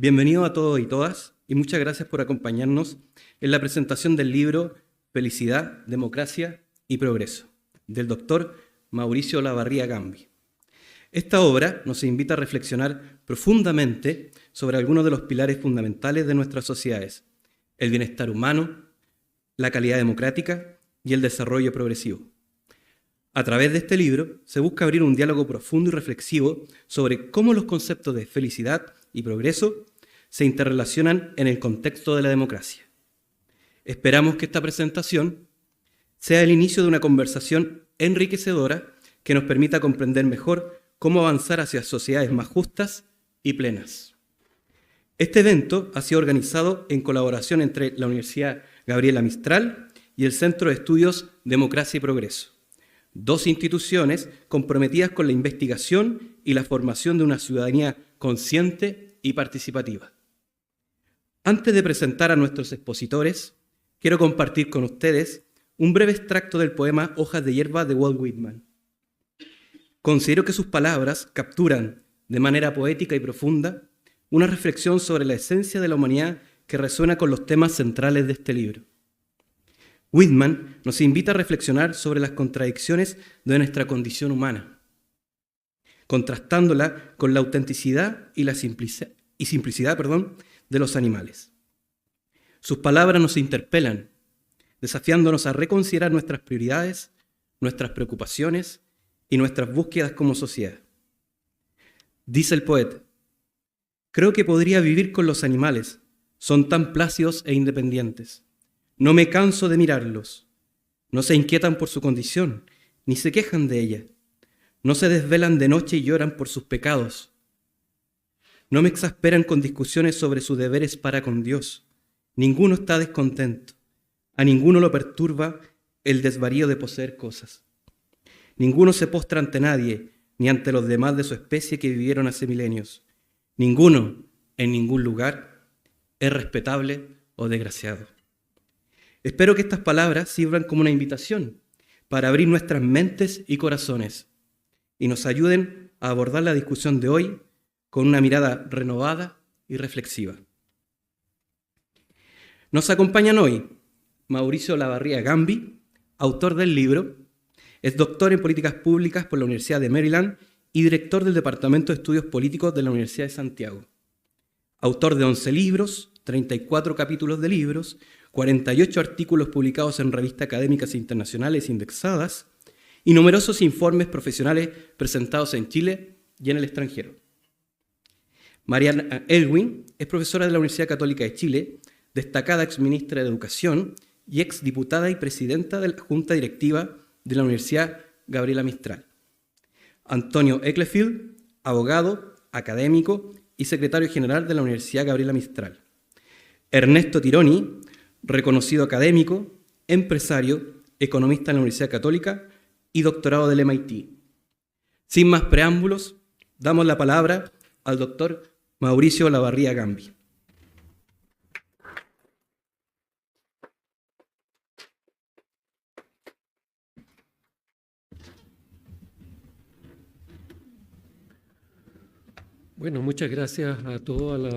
Bienvenidos a todos y todas y muchas gracias por acompañarnos en la presentación del libro Felicidad, Democracia y Progreso, del doctor Mauricio Olavarría Gambi. Esta obra nos invita a reflexionar profundamente sobre algunos de los pilares fundamentales de nuestras sociedades: el bienestar humano, la calidad democrática y el desarrollo progresivo. A través de este libro se busca abrir un diálogo profundo y reflexivo sobre cómo los conceptos de felicidad y progreso se interrelacionan en el contexto de la democracia. Esperamos que esta presentación sea el inicio de una conversación enriquecedora que nos permita comprender mejor cómo avanzar hacia sociedades más justas y plenas. Este evento ha sido organizado en colaboración entre la Universidad Gabriela Mistral y el Centro de Estudios Democracia y Progreso, dos instituciones comprometidas con la investigación y la formación de una ciudadanía consciente y participativa. Antes de presentar a nuestros expositores, quiero compartir con ustedes un breve extracto del poema Hojas de hierba de Walt Whitman. Considero que sus palabras capturan de manera poética y profunda una reflexión sobre la esencia de la humanidad que resuena con los temas centrales de este libro. Whitman nos invita a reflexionar sobre las contradicciones de nuestra condición humana, contrastándola con la autenticidad y la simplicidad de los animales. Sus palabras nos interpelan, desafiándonos a reconsiderar nuestras prioridades, nuestras preocupaciones y nuestras búsquedas como sociedad. Dice el poeta: creo que podría vivir con los animales, son tan plácidos e independientes. No me canso de mirarlos. No se inquietan por su condición, ni se quejan de ella. No se desvelan de noche y lloran por sus pecados. No me exasperan con discusiones sobre sus deberes para con Dios. Ninguno está descontento. A ninguno lo perturba el desvarío de poseer cosas. Ninguno se postra ante nadie, ni ante los demás de su especie que vivieron hace milenios. Ninguno, en ningún lugar, es respetable o desgraciado. Espero que estas palabras sirvan como una invitación para abrir nuestras mentes y corazones y nos ayuden a abordar la discusión de hoy con una mirada renovada y reflexiva. Nos acompañan hoy Mauricio Olavarría Gambi, autor del libro, es doctor en políticas públicas por la Universidad de Maryland y director del Departamento de Estudios Políticos de la Universidad de Santiago. Autor de 11 libros, 34 capítulos de libros, 48 artículos publicados en revistas académicas internacionales indexadas y numerosos informes profesionales presentados en Chile y en el extranjero. Mariana Elwin es profesora de la Universidad Católica de Chile, destacada exministra de Educación y exdiputada y presidenta de la Junta Directiva de la Universidad Gabriela Mistral. Antonio Ecclesfield, abogado, académico y secretario general de la Universidad Gabriela Mistral. Ernesto Tironi, reconocido académico, empresario, economista en la Universidad Católica y doctorado del MIT. Sin más preámbulos, damos la palabra al doctor Mauricio Olavarría Gambi. Bueno, muchas gracias a todos,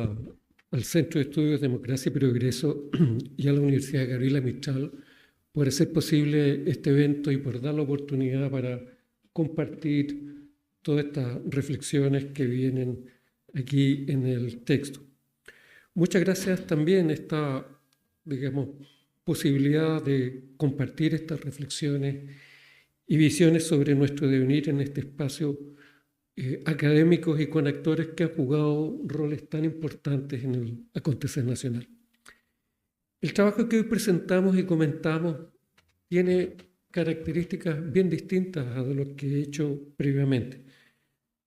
al Centro de Estudios Democracia y Progreso y a la Universidad Gabriela Mistral por hacer posible este evento y por dar la oportunidad para compartir todas estas reflexiones que vienen aquí en el texto. Muchas gracias también a esta, posibilidad de compartir estas reflexiones y visiones sobre nuestro devenir en este espacio académicos y con actores que han jugado roles tan importantes en el acontecer nacional. El trabajo que hoy presentamos y comentamos tiene características bien distintas a lo que he hecho previamente.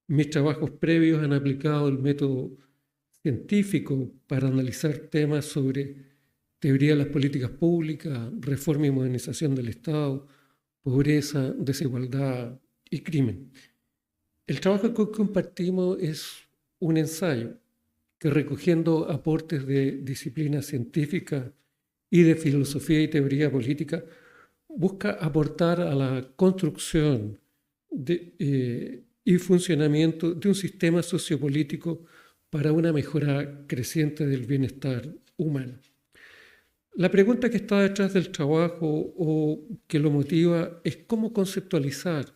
Mis trabajos previos han aplicado el método científico para analizar temas sobre teoría de las políticas públicas, reforma y modernización del Estado, pobreza, desigualdad y crimen. El trabajo que hoy compartimos es un ensayo que, recogiendo aportes de disciplinas científicas y de filosofía y teoría política, busca aportar a la construcción y funcionamiento de un sistema sociopolítico para una mejora creciente del bienestar humano. La pregunta que está detrás del trabajo o que lo motiva es cómo conceptualizar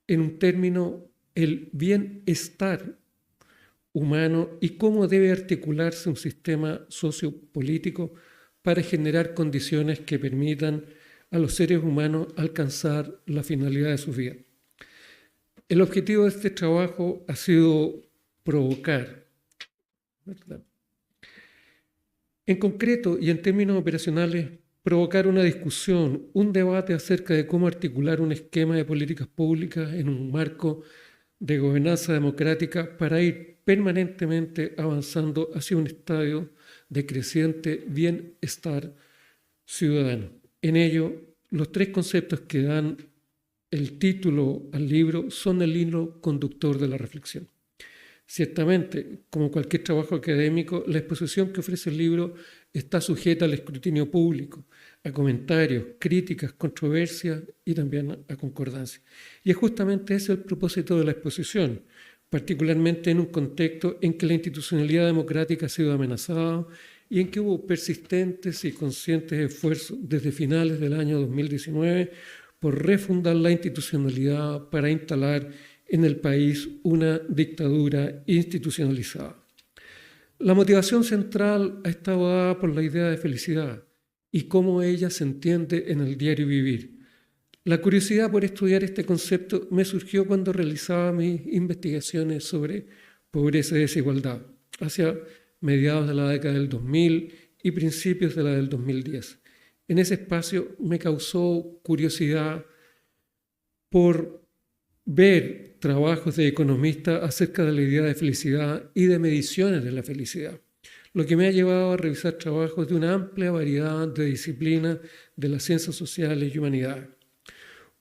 en un término el bienestar humano y cómo debe articularse un sistema sociopolítico para generar condiciones que permitan a los seres humanos alcanzar la finalidad de su vida. El objetivo de este trabajo ha sido provocar, ¿verdad?, en concreto y en términos operacionales, provocar una discusión, un debate acerca de cómo articular un esquema de políticas públicas en un marco de gobernanza democrática para ir permanentemente avanzando hacia un estadio de creciente bienestar ciudadano. En ello, los tres conceptos que dan el título al libro son el hilo conductor de la reflexión. Ciertamente, como cualquier trabajo académico, la exposición que ofrece el libro está sujeta al escrutinio público, a comentarios, críticas, controversias y también a concordancia. Y es justamente ese el propósito de la exposición, particularmente en un contexto en que la institucionalidad democrática ha sido amenazada y en que hubo persistentes y conscientes esfuerzos desde finales del año 2019 por refundar la institucionalidad para instalar en el país una dictadura institucionalizada. La motivación central ha estado dada por la idea de felicidad y cómo ella se entiende en el diario vivir. La curiosidad por estudiar este concepto me surgió cuando realizaba mis investigaciones sobre pobreza y desigualdad, hacia mediados de la década del 2000 y principios de la del 2010. En ese espacio me causó curiosidad por ver trabajos de economistas acerca de la idea de felicidad y de mediciones de la felicidad, lo que me ha llevado a revisar trabajos de una amplia variedad de disciplinas de las ciencias sociales y humanidades.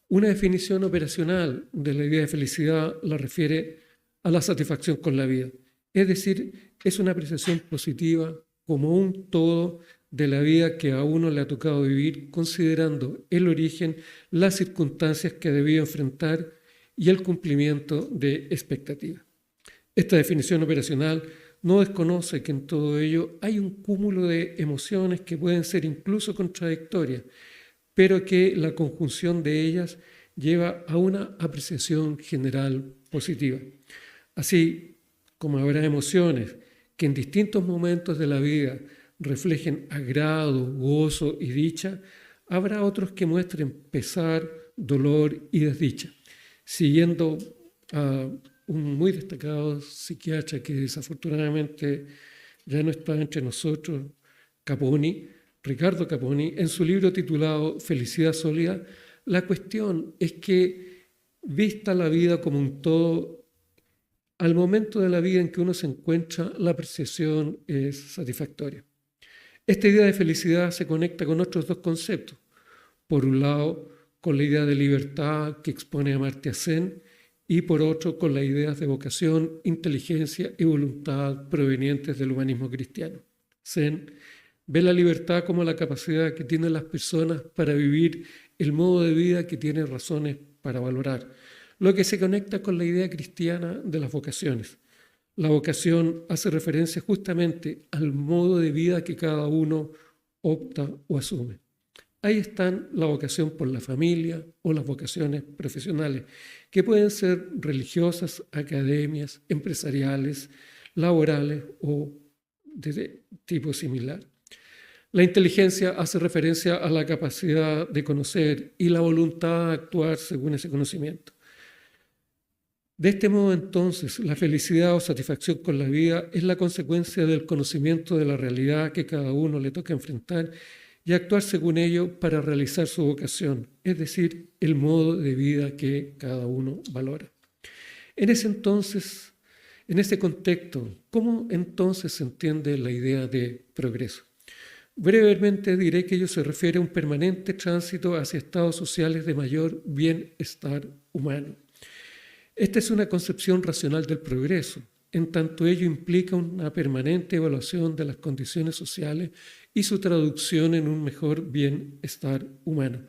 Una definición operacional de la idea de felicidad la refiere a la satisfacción con la vida, es decir, es una apreciación positiva como un todo de la vida que a uno le ha tocado vivir, considerando el origen, las circunstancias que ha debido enfrentar y el cumplimiento de expectativas. Esta definición operacional no desconoce que en todo ello hay un cúmulo de emociones que pueden ser incluso contradictorias, pero que la conjunción de ellas lleva a una apreciación general positiva. Así como habrá emociones que en distintos momentos de la vida reflejen agrado, gozo y dicha, habrá otros que muestren pesar, dolor y desdicha. Siguiendo a un muy destacado psiquiatra que desafortunadamente ya no está entre nosotros, Ricardo Caponi, en su libro titulado Felicidad sólida, la cuestión es que, vista la vida como un todo, al momento de la vida en que uno se encuentra, la apreciación es satisfactoria. Esta idea de felicidad se conecta con otros dos conceptos. Por un lado, con la idea de libertad que expone Amartya Sen, y por otro, con las ideas de vocación, inteligencia y voluntad provenientes del humanismo cristiano. Sen ve la libertad como la capacidad que tienen las personas para vivir el modo de vida que tiene razones para valorar, lo que se conecta con la idea cristiana de las vocaciones. La vocación hace referencia justamente al modo de vida que cada uno opta o asume. Ahí están la vocación por la familia o las vocaciones profesionales, que pueden ser religiosas, academias, empresariales, laborales o de tipo similar. La inteligencia hace referencia a la capacidad de conocer y la voluntad de actuar según ese conocimiento. De este modo, entonces, la felicidad o satisfacción con la vida es la consecuencia del conocimiento de la realidad que cada uno le toca enfrentar y actuar según ello para realizar su vocación, es decir, el modo de vida que cada uno valora. En ese contexto, ¿cómo entonces se entiende la idea de progreso? Brevemente diré que ello se refiere a un permanente tránsito hacia estados sociales de mayor bienestar humano. Esta es una concepción racional del progreso, en tanto ello implica una permanente evaluación de las condiciones sociales y su traducción en un mejor bienestar humano.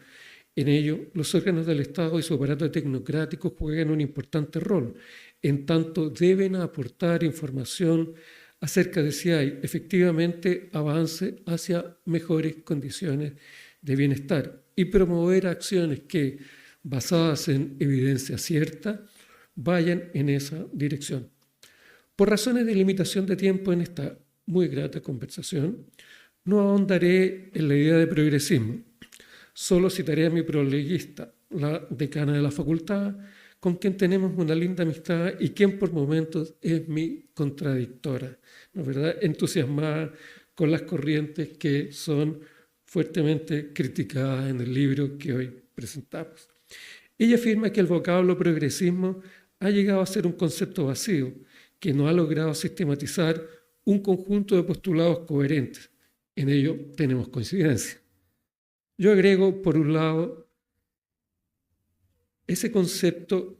En ello, los órganos del Estado y su aparato tecnocrático juegan un importante rol, en tanto deben aportar información acerca de si hay efectivamente avance hacia mejores condiciones de bienestar y promover acciones que, basadas en evidencia cierta, vayan en esa dirección. Por razones de limitación de tiempo en esta muy grata conversación, no ahondaré en la idea de progresismo. Solo citaré a mi proleguista, la decana de la facultad, con quien tenemos una linda amistad y quien por momentos es mi contradictora, ¿no es verdad? Entusiasmada con las corrientes que son fuertemente criticadas en el libro que hoy presentamos. Ella afirma que el vocablo progresismo ha llegado a ser un concepto vacío, que no ha logrado sistematizar un conjunto de postulados coherentes. En ello tenemos coincidencia. Yo agrego, por un lado, ese concepto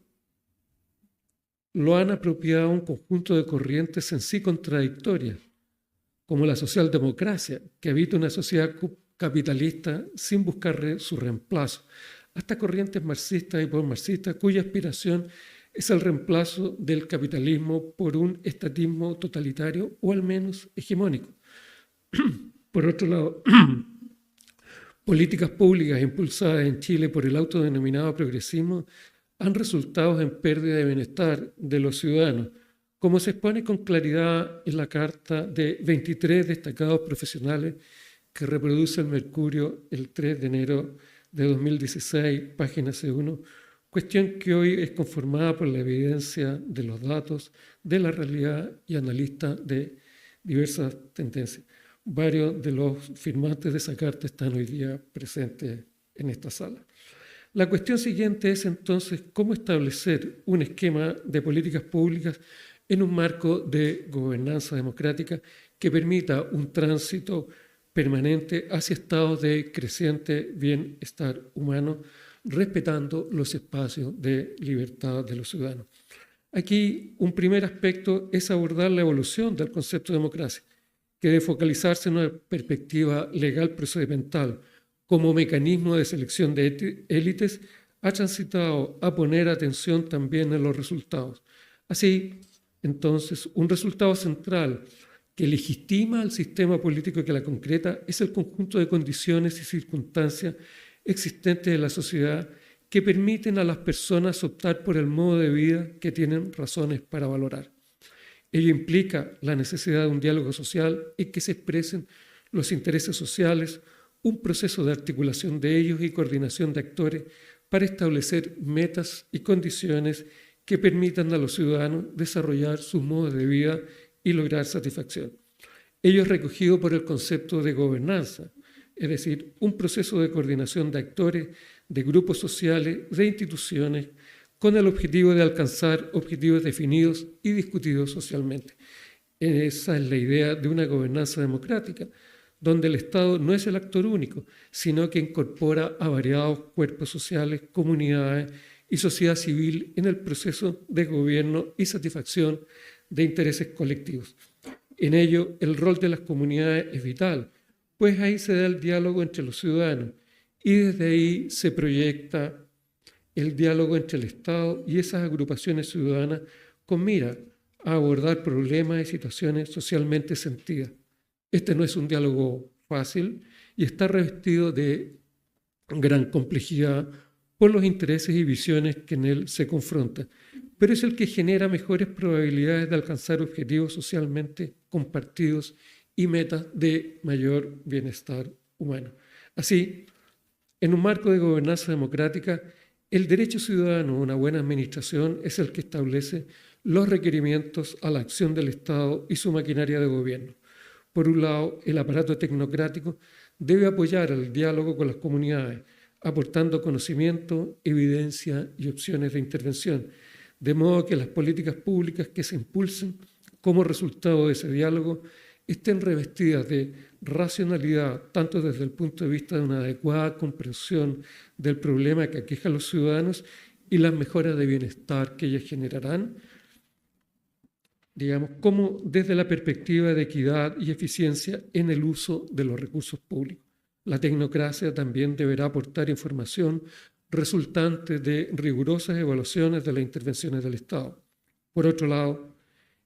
lo han apropiado un conjunto de corrientes en sí contradictorias, como la socialdemocracia, que habita una sociedad capitalista sin buscar su reemplazo, hasta corrientes marxistas y postmarxistas cuya aspiración es el reemplazo del capitalismo por un estatismo totalitario o al menos hegemónico. Por otro lado, políticas públicas impulsadas en Chile por el autodenominado progresismo han resultado en pérdida de bienestar de los ciudadanos, como se expone con claridad en la carta de 23 destacados profesionales que reproduce el Mercurio el 3 de enero de 2016, página C1, cuestión que hoy es conformada por la evidencia de los datos, de la realidad y analistas de diversas tendencias. Varios de los firmantes de esa carta están hoy día presentes en esta sala. La cuestión siguiente es entonces cómo establecer un esquema de políticas públicas en un marco de gobernanza democrática que permita un tránsito permanente hacia estados de creciente bienestar humano, respetando los espacios de libertad de los ciudadanos. Aquí un primer aspecto es abordar la evolución del concepto de democracia, que debe focalizarse en una perspectiva legal procedimental como mecanismo de selección de élites, ha transitado a poner atención también en los resultados. Así, entonces, un resultado central que legitima al sistema político que la concreta es el conjunto de condiciones y circunstancias existentes en la sociedad que permiten a las personas optar por el modo de vida que tienen razones para valorar. Ello implica la necesidad de un diálogo social en que se expresen los intereses sociales, un proceso de articulación de ellos y coordinación de actores para establecer metas y condiciones que permitan a los ciudadanos desarrollar sus modos de vida y lograr satisfacción. Ello es recogido por el concepto de gobernanza, es decir, un proceso de coordinación de actores, de grupos sociales, de instituciones, con el objetivo de alcanzar objetivos definidos y discutidos socialmente. Esa es la idea de una gobernanza democrática, donde el Estado no es el actor único, sino que incorpora a variados cuerpos sociales, comunidades y sociedad civil en el proceso de gobierno y satisfacción de intereses colectivos. En ello, el rol de las comunidades es vital, pues ahí se da el diálogo entre los ciudadanos y desde ahí se proyecta el diálogo entre el Estado y esas agrupaciones ciudadanas con mira a abordar problemas y situaciones socialmente sentidas. Este no es un diálogo fácil y está revestido de gran complejidad por los intereses y visiones que en él se confrontan, pero es el que genera mejores probabilidades de alcanzar objetivos socialmente compartidos y metas de mayor bienestar humano. Así, en un marco de gobernanza democrática, el derecho ciudadano a una buena administración es el que establece los requerimientos a la acción del Estado y su maquinaria de gobierno. Por un lado, el aparato tecnocrático debe apoyar el diálogo con las comunidades, aportando conocimiento, evidencia y opciones de intervención, de modo que las políticas públicas que se impulsen como resultado de ese diálogo estén revestidas de racionalidad, tanto desde el punto de vista de una adecuada comprensión del problema que aqueja a los ciudadanos y las mejoras de bienestar que ellas generarán, como desde la perspectiva de equidad y eficiencia en el uso de los recursos públicos. La tecnocracia también deberá aportar información resultante de rigurosas evaluaciones de las intervenciones del Estado. Por otro lado,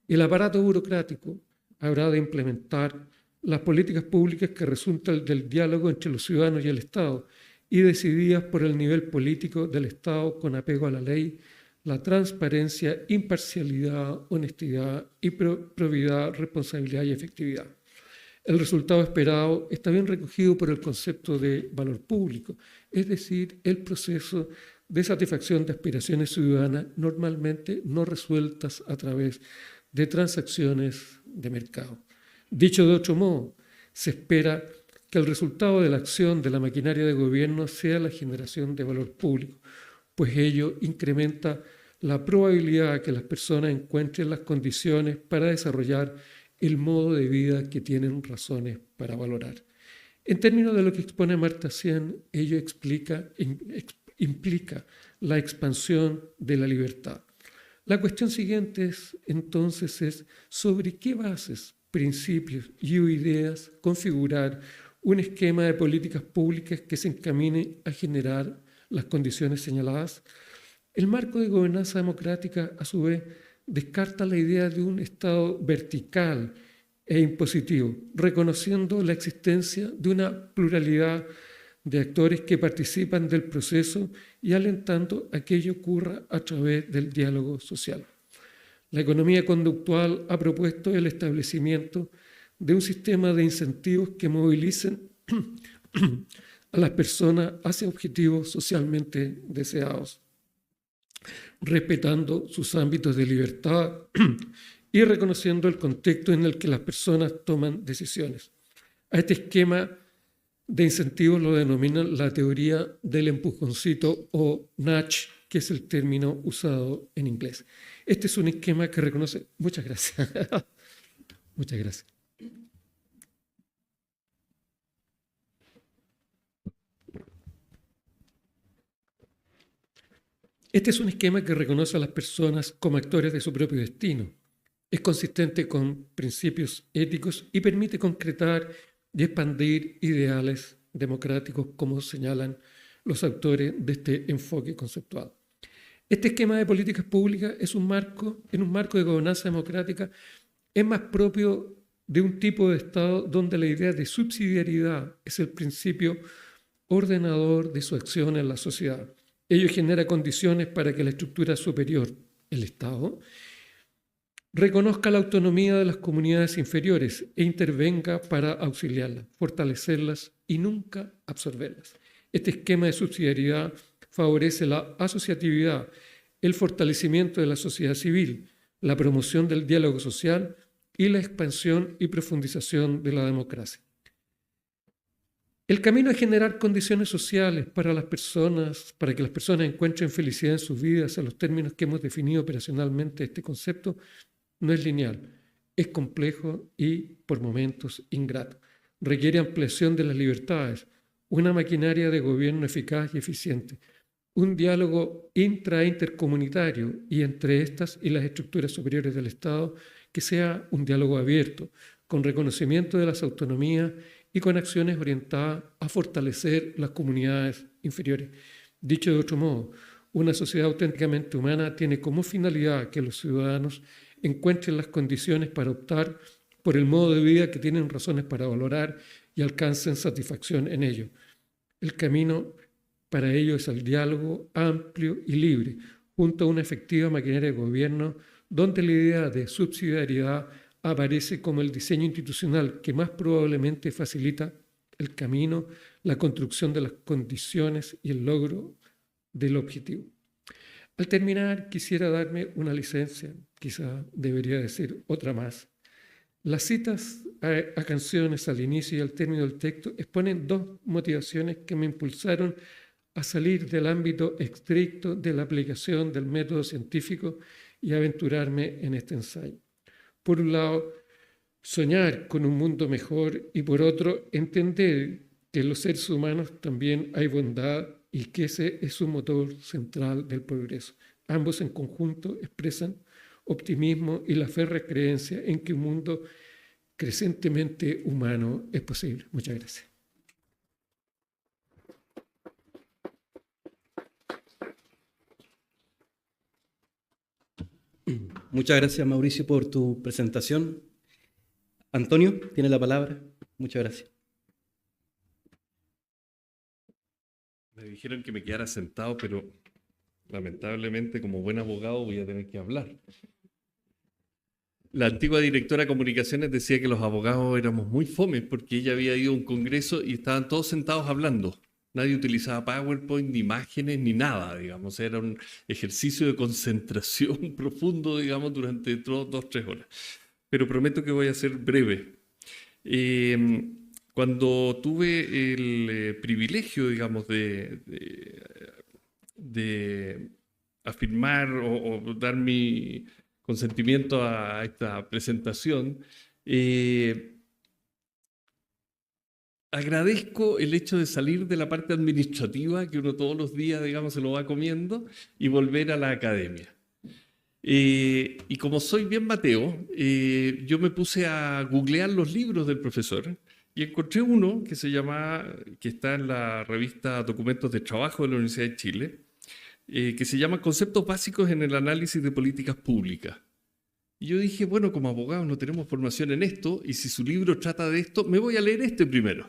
el aparato burocrático habrá de implementar las políticas públicas que resultan del diálogo entre los ciudadanos y el Estado y decididas por el nivel político del Estado con apego a la ley, la transparencia, imparcialidad, honestidad y probidad, responsabilidad y efectividad. El resultado esperado está bien recogido por el concepto de valor público, es decir, el proceso de satisfacción de aspiraciones ciudadanas normalmente no resueltas a través de transacciones de mercado. Dicho de otro modo, se espera que el resultado de la acción de la maquinaria de gobierno sea la generación de valor público, pues ello incrementa la probabilidad de que las personas encuentren las condiciones para desarrollar el modo de vida que tienen razones para valorar. En términos de lo que expone Amartya Sen, ello implica la expansión de la libertad. La cuestión siguiente entonces es sobre qué bases, principios y ideas configurar un esquema de políticas públicas que se encamine a generar las condiciones señaladas. El marco de gobernanza democrática, a su vez, descarta la idea de un Estado vertical e impositivo, reconociendo la existencia de una pluralidad de actores que participan del proceso y alentando a que ello ocurra a través del diálogo social. La economía conductual ha propuesto el establecimiento de un sistema de incentivos que movilicen a las personas hacia objetivos socialmente deseados, respetando sus ámbitos de libertad y reconociendo el contexto en el que las personas toman decisiones. A este esquema de incentivos lo denominan la teoría del empujoncito o nudge, que es el término usado en inglés. Este es un esquema que reconoce... Muchas gracias. Muchas gracias. Este es un esquema que reconoce a las personas como actores de su propio destino. Es consistente con principios éticos y permite concretar y expandir ideales democráticos, como señalan los autores de este enfoque conceptual. Este esquema de políticas públicas en un marco de gobernanza democrática es más propio de un tipo de Estado donde la idea de subsidiariedad es el principio ordenador de su acción en la sociedad. Ello genera condiciones para que la estructura superior, el Estado, reconozca la autonomía de las comunidades inferiores e intervenga para auxiliarlas, fortalecerlas y nunca absorberlas. Este esquema de subsidiariedad favorece la asociatividad, el fortalecimiento de la sociedad civil, la promoción del diálogo social y la expansión y profundización de la democracia. El camino a generar condiciones sociales para que las personas encuentren felicidad en sus vidas, en los términos que hemos definido operacionalmente este concepto, no es lineal, es complejo y, por momentos, ingrato. Requiere ampliación de las libertades, una maquinaria de gobierno eficaz y eficiente, un diálogo intercomunitario y entre estas y las estructuras superiores del Estado que sea un diálogo abierto, con reconocimiento de las autonomías y con acciones orientadas a fortalecer las comunidades inferiores. Dicho de otro modo, una sociedad auténticamente humana tiene como finalidad que los ciudadanos encuentren las condiciones para optar por el modo de vida que tienen razones para valorar y alcancen satisfacción en ello. El camino para ello es el diálogo amplio y libre, junto a una efectiva maquinaria de gobierno donde la idea de subsidiariedad aparece como el diseño institucional que más probablemente facilita el camino, la construcción de las condiciones y el logro del objetivo. Al terminar, quisiera darme una licencia, quizá debería decir otra más. Las citas a canciones al inicio y al término del texto exponen dos motivaciones que me impulsaron a salir del ámbito estricto de la aplicación del método científico y aventurarme en este ensayo. Por un lado, soñar con un mundo mejor y por otro, entender que en los seres humanos también hay bondad y que ese es un motor central del progreso. Ambos en conjunto expresan optimismo y la férrea creencia en que un mundo crecientemente humano es posible. Muchas gracias. Muchas gracias, Mauricio, por tu presentación. Antonio, tiene la palabra. Muchas gracias. Me dijeron que me quedara sentado, pero lamentablemente, como buen abogado, voy a tener que hablar. La antigua directora de comunicaciones decía que los abogados éramos muy fomes porque ella había ido a un congreso y estaban todos sentados hablando. Nadie utilizaba PowerPoint, ni imágenes, ni nada, digamos. Era un ejercicio de concentración profundo, digamos, durante 2-3 horas. Pero prometo que voy a ser breve. Cuando tuve el privilegio, digamos, de afirmar o dar mi consentimiento a esta presentación, agradezco el hecho de salir de la parte administrativa, que uno todos los días, digamos, se lo va comiendo, y volver a la academia. Y como soy bien mateo, yo me puse a googlear los libros del profesor y encontré uno que que está en la revista Documentos de Trabajo de la Universidad de Chile, que se llama Conceptos Básicos en el Análisis de Políticas Públicas. Y yo dije, bueno, como abogados no tenemos formación en esto, y si su libro trata de esto, me voy a leer este primero.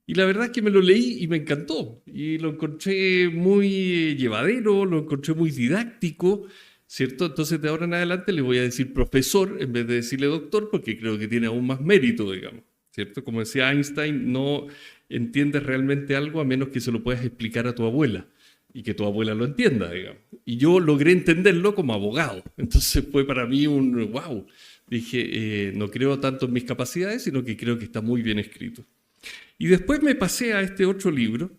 Y la verdad es que me lo leí y me encantó. Y lo encontré muy llevadero, lo encontré muy didáctico, ¿cierto? Entonces de ahora en adelante le voy a decir profesor en vez de decirle doctor, porque creo que tiene aún más mérito, digamos, ¿cierto? Como decía Einstein, no entiendes realmente algo a menos que se lo puedas explicar a tu abuela y que tu abuela lo entienda, digamos. Y yo logré entenderlo como abogado. Entonces fue para mí un wow. Dije, no creo tanto en mis capacidades, sino que creo que está muy bien escrito. Y después me pasé a este otro libro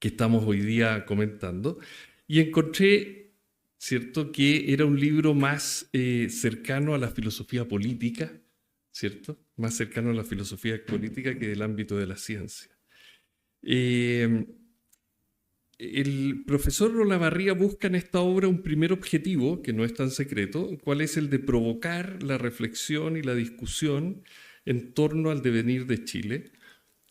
que estamos hoy día comentando y encontré, ¿cierto?, que era un libro más cercano a la filosofía política, ¿cierto? Más cercano a la filosofía política que del ámbito de la ciencia. El profesor Olavarría busca en esta obra un primer objetivo, que no es tan secreto, cuál es el de provocar la reflexión y la discusión en torno al devenir de Chile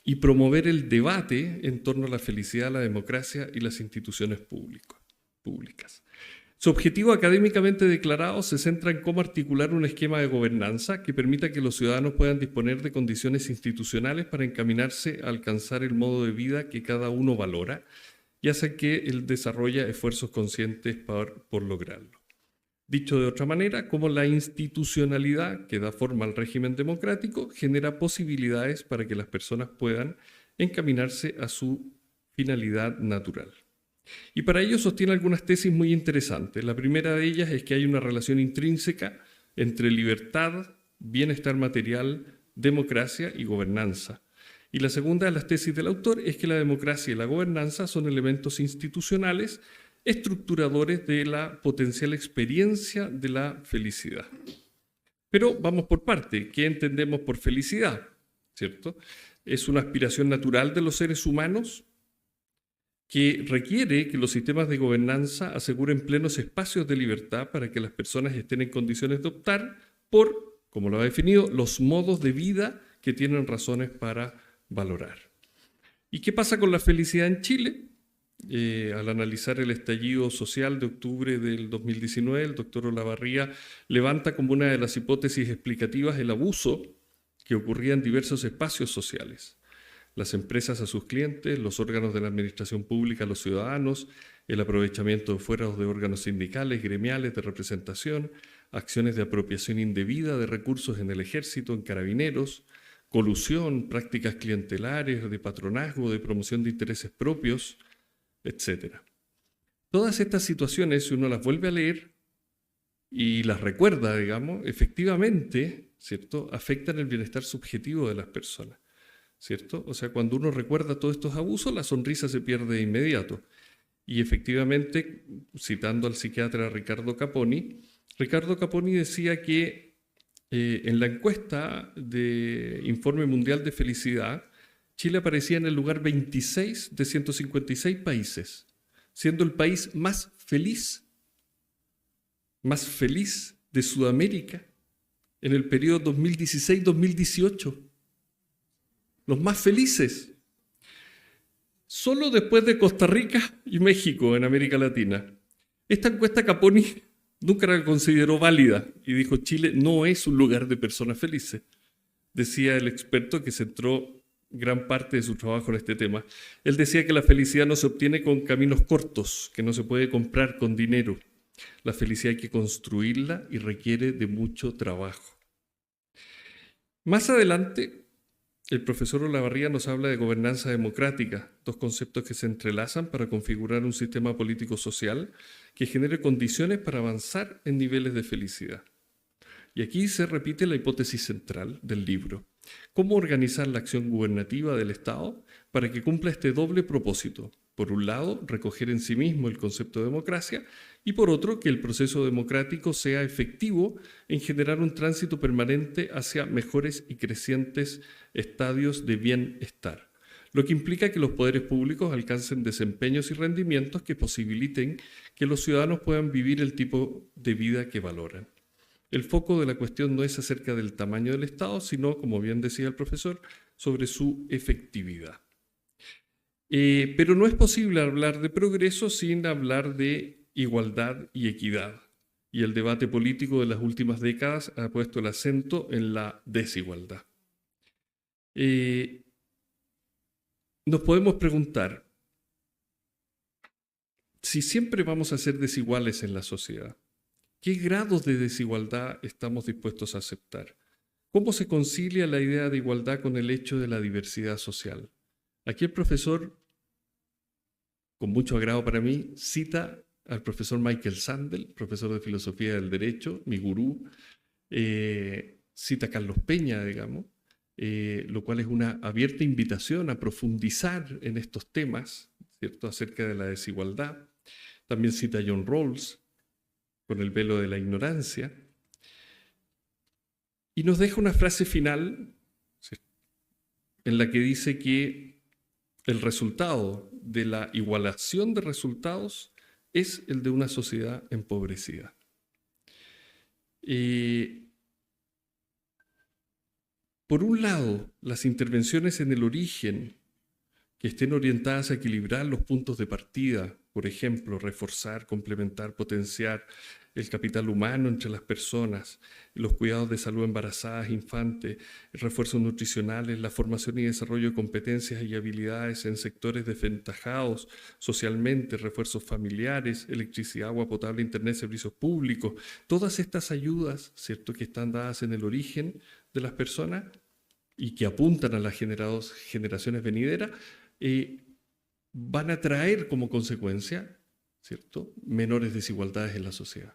y promover el debate en torno a la felicidad, la democracia y las instituciones públicas. Su objetivo académicamente declarado se centra en cómo articular un esquema de gobernanza que permita que los ciudadanos puedan disponer de condiciones institucionales para encaminarse a alcanzar el modo de vida que cada uno valora y hace que él desarrolle esfuerzos conscientes por lograrlo. Dicho de otra manera, cómo la institucionalidad que da forma al régimen democrático genera posibilidades para que las personas puedan encaminarse a su finalidad natural. Y para ello sostiene algunas tesis muy interesantes. La primera de ellas es que hay una relación intrínseca entre libertad, bienestar material, democracia y gobernanza. Y la segunda de las tesis del autor es que la democracia y la gobernanza son elementos institucionales estructuradores de la potencial experiencia de la felicidad. Pero vamos por parte. ¿Qué entendemos por felicidad? ¿Cierto? Es una aspiración natural de los seres humanos que requiere que los sistemas de gobernanza aseguren plenos espacios de libertad para que las personas estén en condiciones de optar por, como lo ha definido, los modos de vida que tienen razones para valorar. ¿Y qué pasa con la felicidad en Chile? Al analizar el estallido social de octubre del 2019, el doctor Olavarría levanta como una de las hipótesis explicativas el abuso que ocurría en diversos espacios sociales. Las empresas a sus clientes, los órganos de la administración pública a los ciudadanos, el aprovechamiento de fueros de órganos sindicales, gremiales, de representación, acciones de apropiación indebida de recursos en el ejército, en carabineros, colusión, prácticas clientelares, de patronazgo, de promoción de intereses propios, etc. Todas estas situaciones, si uno las vuelve a leer y las recuerda, digamos, efectivamente, ¿cierto?, afectan el bienestar subjetivo de las personas, ¿cierto? O sea, cuando uno recuerda todos estos abusos, la sonrisa se pierde de inmediato. Y efectivamente, citando al psiquiatra Ricardo Caponi decía que en la encuesta de Informe Mundial de Felicidad, Chile aparecía en el lugar 26 de 156 países, siendo el país más feliz de Sudamérica en el periodo 2016-2018. Los más felices. Solo después de Costa Rica y México en América Latina. Esta encuesta Caponi nunca la consideró válida y dijo: Chile no es un lugar de personas felices. Decía el experto, que centró gran parte de su trabajo en este tema. Él decía que la felicidad no se obtiene con caminos cortos, que no se puede comprar con dinero. La felicidad hay que construirla y requiere de mucho trabajo. Más adelante, el profesor Olavarría nos habla de gobernanza democrática, dos conceptos que se entrelazan para configurar un sistema político-social que genere condiciones para avanzar en niveles de felicidad. Y aquí se repite la hipótesis central del libro: cómo organizar la acción gubernativa del Estado para que cumpla este doble propósito. Por un lado, recoger en sí mismo el concepto de democracia, y por otro, que el proceso democrático sea efectivo en generar un tránsito permanente hacia mejores y crecientes estadios de bienestar, lo que implica que los poderes públicos alcancen desempeños y rendimientos que posibiliten que los ciudadanos puedan vivir el tipo de vida que valoran. El foco de la cuestión no es acerca del tamaño del Estado, sino, como bien decía el profesor, sobre su efectividad. Pero no es posible hablar de progreso sin hablar de igualdad y equidad. Y el debate político de las últimas décadas ha puesto el acento en la desigualdad. Nos podemos preguntar si siempre vamos a ser desiguales en la sociedad. ¿Qué grados de desigualdad estamos dispuestos a aceptar? ¿Cómo se concilia la idea de igualdad con el hecho de la diversidad social? Aquí el profesor, con mucho agrado para mí, cita al profesor Michael Sandel, profesor de Filosofía del Derecho, mi gurú, cita a Carlos Peña, digamos, lo cual es una abierta invitación a profundizar en estos temas, ¿cierto?, acerca de la desigualdad. También cita a John Rawls, con el velo de la ignorancia, y nos deja una frase final, ¿sí?, en la que dice que el resultado de la igualación de resultados es el de una sociedad empobrecida. Por un lado, las intervenciones en el origen que estén orientadas a equilibrar los puntos de partida, por ejemplo, reforzar, complementar, potenciar el capital humano entre las personas, los cuidados de salud embarazadas, infantes, refuerzos nutricionales, la formación y desarrollo de competencias y habilidades en sectores desventajados socialmente, refuerzos familiares, electricidad, agua potable, internet, servicios públicos, todas estas ayudas, ¿cierto?, que están dadas en el origen de las personas y que apuntan a las generaciones venideras, van a traer como consecuencia, ¿cierto?, menores desigualdades en la sociedad.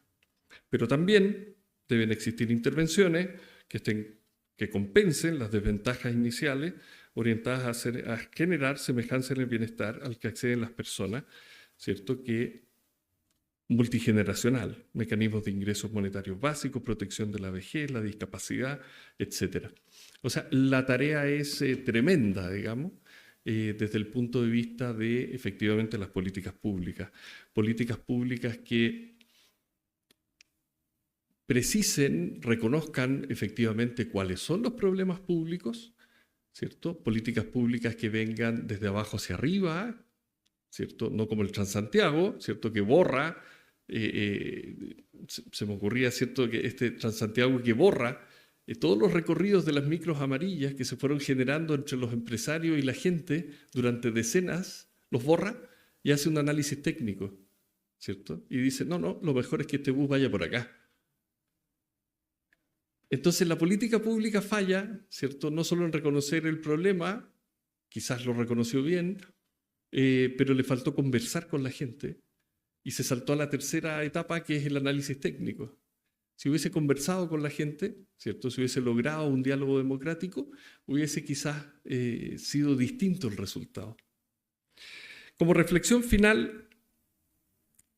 Pero también deben existir intervenciones que compensen las desventajas iniciales orientadas a generar semejanza en el bienestar al que acceden las personas, ¿cierto?, que multigeneracional, mecanismos de ingresos monetarios básicos, protección de la vejez, la discapacidad, etc. O sea, la tarea es tremenda, digamos, desde el punto de vista de, efectivamente, las políticas públicas que precisen, reconozcan efectivamente cuáles son los problemas públicos, ¿cierto? Políticas públicas que vengan desde abajo hacia arriba, ¿cierto? No como el Transantiago, ¿cierto?, que borra, se me ocurría, ¿cierto?, que este Transantiago que borra todos los recorridos de las micros amarillas que se fueron generando entre los empresarios y la gente durante decenas, los borra y hace un análisis técnico, ¿cierto? Y dice, no, lo mejor es que este bus vaya por acá. Entonces la política pública falla, ¿cierto?, no solo en reconocer el problema, quizás lo reconoció bien, pero le faltó conversar con la gente y se saltó a la tercera etapa, que es el análisis técnico. Si hubiese conversado con la gente, ¿cierto?, si hubiese logrado un diálogo democrático, hubiese quizás sido distinto el resultado. Como reflexión final,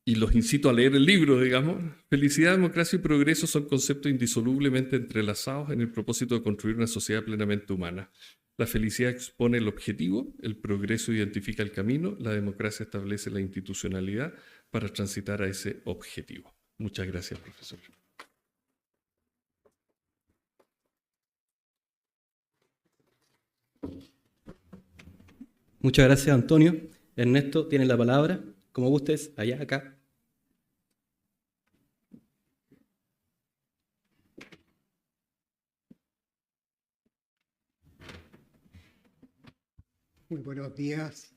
y los incito a leer el libro, digamos, felicidad, democracia y progreso son conceptos indisolublemente entrelazados en el propósito de construir una sociedad plenamente humana. La felicidad expone el objetivo, el progreso identifica el camino, la democracia establece la institucionalidad para transitar a ese objetivo. Muchas gracias, profesor. Muchas gracias, Antonio. Ernesto tiene la palabra. Como gustes, allá, acá. Muy buenos días.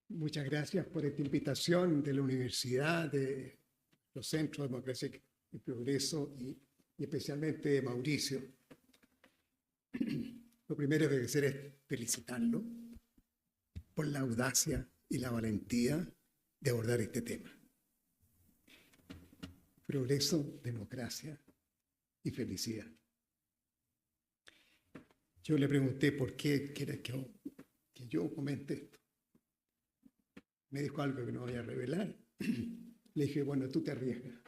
Muchas gracias por esta invitación de la Universidad, de los Centros de Democracia y Progreso y especialmente de Mauricio. Lo primero que hay que hacer es felicitarlo por la audacia y la valentía de abordar este tema. Progreso, democracia y felicidad. Yo le pregunté por qué quiere que yo comente esto. Me dijo algo que no voy a revelar. Le dije, bueno, tú te arriesgas.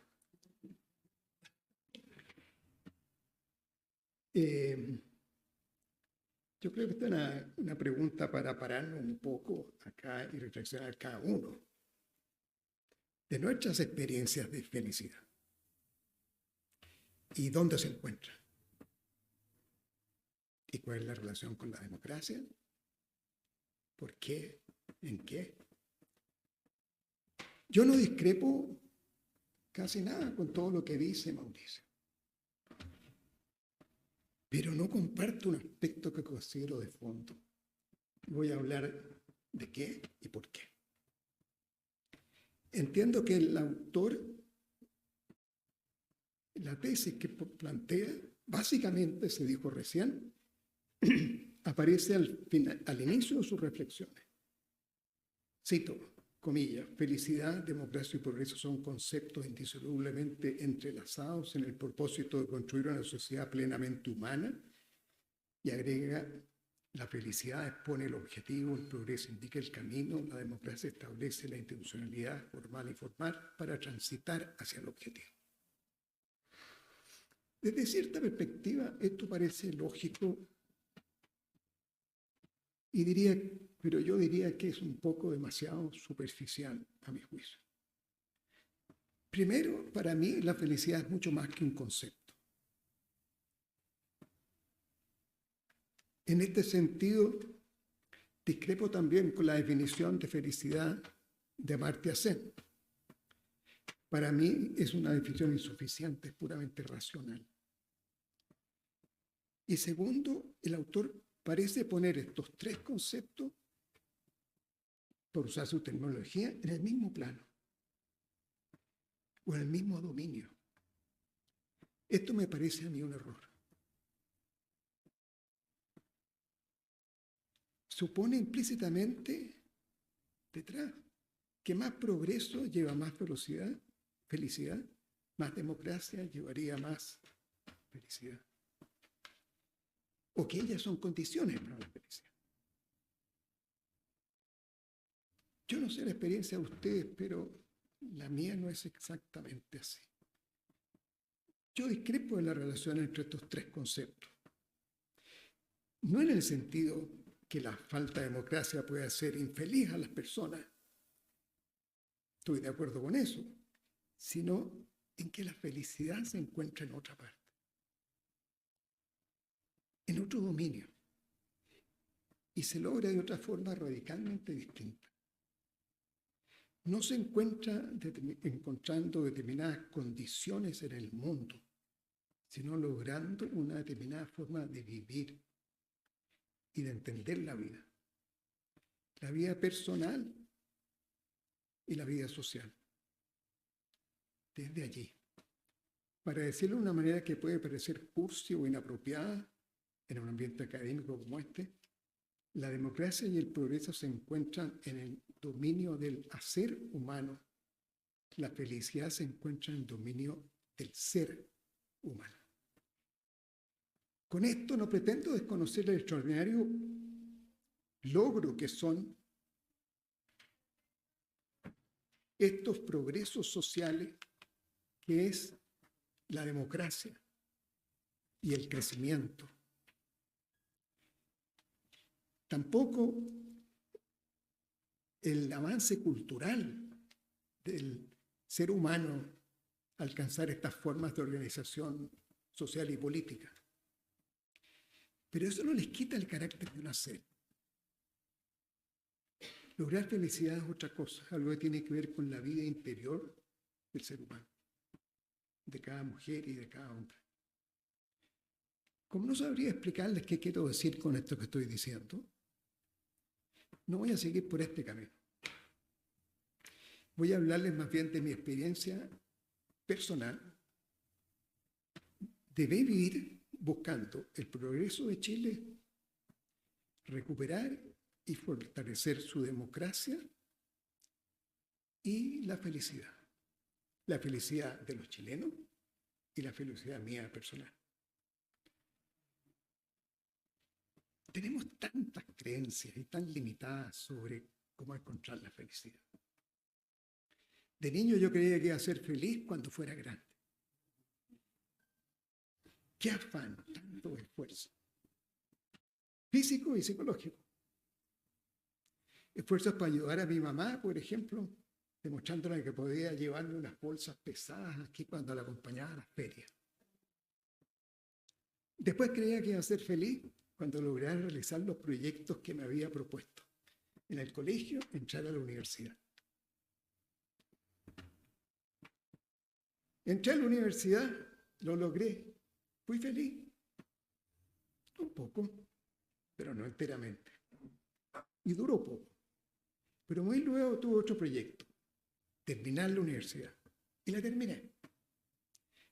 Yo creo que esta es una pregunta para pararnos un poco acá y reflexionar cada uno de nuestras experiencias de felicidad. ¿Y dónde se encuentra? ¿Y cuál es la relación con la democracia? ¿Por qué? ¿En qué? Yo no discrepo casi nada con todo lo que dice Mauricio, pero no comparto un aspecto que considero de fondo. Voy a hablar de qué y por qué. Entiendo que el autor, la tesis que plantea, básicamente se dijo recién, aparece al inicio de sus reflexiones. Cito, comillas, felicidad, democracia y progreso son conceptos indisolublemente entrelazados en el propósito de construir una sociedad plenamente humana, y agrega, la felicidad expone el objetivo, el progreso indica el camino, la democracia establece la institucionalidad formal y formal para transitar hacia el objetivo. Desde cierta perspectiva, esto parece lógico pero yo diría que es un poco demasiado superficial a mi juicio. Primero, para mí la felicidad es mucho más que un concepto. En este sentido, discrepo también con la definición de felicidad de Amartya Sen. Para mí es una definición insuficiente, es puramente racional. Y segundo, el autor parece poner estos tres conceptos, por usar su terminología, en el mismo plano o en el mismo dominio. Esto me parece a mí un error. Supone implícitamente detrás que más progreso lleva más velocidad, felicidad, más democracia llevaría más felicidad. O que ellas son condiciones para la felicidad. Yo no sé la experiencia de ustedes, pero la mía no es exactamente así. Yo discrepo de la relación entre estos tres conceptos. No en el sentido que la falta de democracia puede hacer infeliz a las personas, estoy de acuerdo con eso, sino en que la felicidad se encuentra en otra parte, en otro dominio, y se logra de otra forma radicalmente distinta. No se encuentra encontrando determinadas condiciones en el mundo, sino logrando una determinada forma de vivir y de entender la vida personal y la vida social. Desde allí, para decirlo de una manera que puede parecer cursi o inapropiada en un ambiente académico como este, la democracia y el progreso se encuentran en el dominio del hacer humano. La felicidad se encuentra en el dominio del ser humano. Con esto no pretendo desconocer el extraordinario logro que son estos progresos sociales, que es la democracia y el crecimiento. Tampoco el avance cultural del ser humano alcanzar estas formas de organización social y política. Pero eso no les quita el carácter de un hacer. Lograr felicidad es otra cosa, algo que tiene que ver con la vida interior del ser humano, de cada mujer y de cada hombre. Como no sabría explicarles qué quiero decir con esto que estoy diciendo, no voy a seguir por este camino. Voy a hablarles más bien de mi experiencia personal de vivir buscando el progreso de Chile, recuperar y fortalecer su democracia y la felicidad. La felicidad de los chilenos y la felicidad mía personal. Tenemos tantas creencias y tan limitadas sobre cómo encontrar la felicidad. De niño yo creía que iba a ser feliz cuando fuera grande. Qué afán, tanto esfuerzo. Físico y psicológico. Esfuerzos para ayudar a mi mamá, por ejemplo, demostrándole que podía llevarme unas bolsas pesadas aquí cuando la acompañaba a las ferias. Después creía que iba a ser feliz cuando lograra realizar los proyectos que me había propuesto. En el colegio, entrar a la universidad. Entré a la universidad, lo logré, fui feliz. Un poco, pero no enteramente. Y duró poco. Pero muy luego tuve otro proyecto, terminar la universidad. Y la terminé.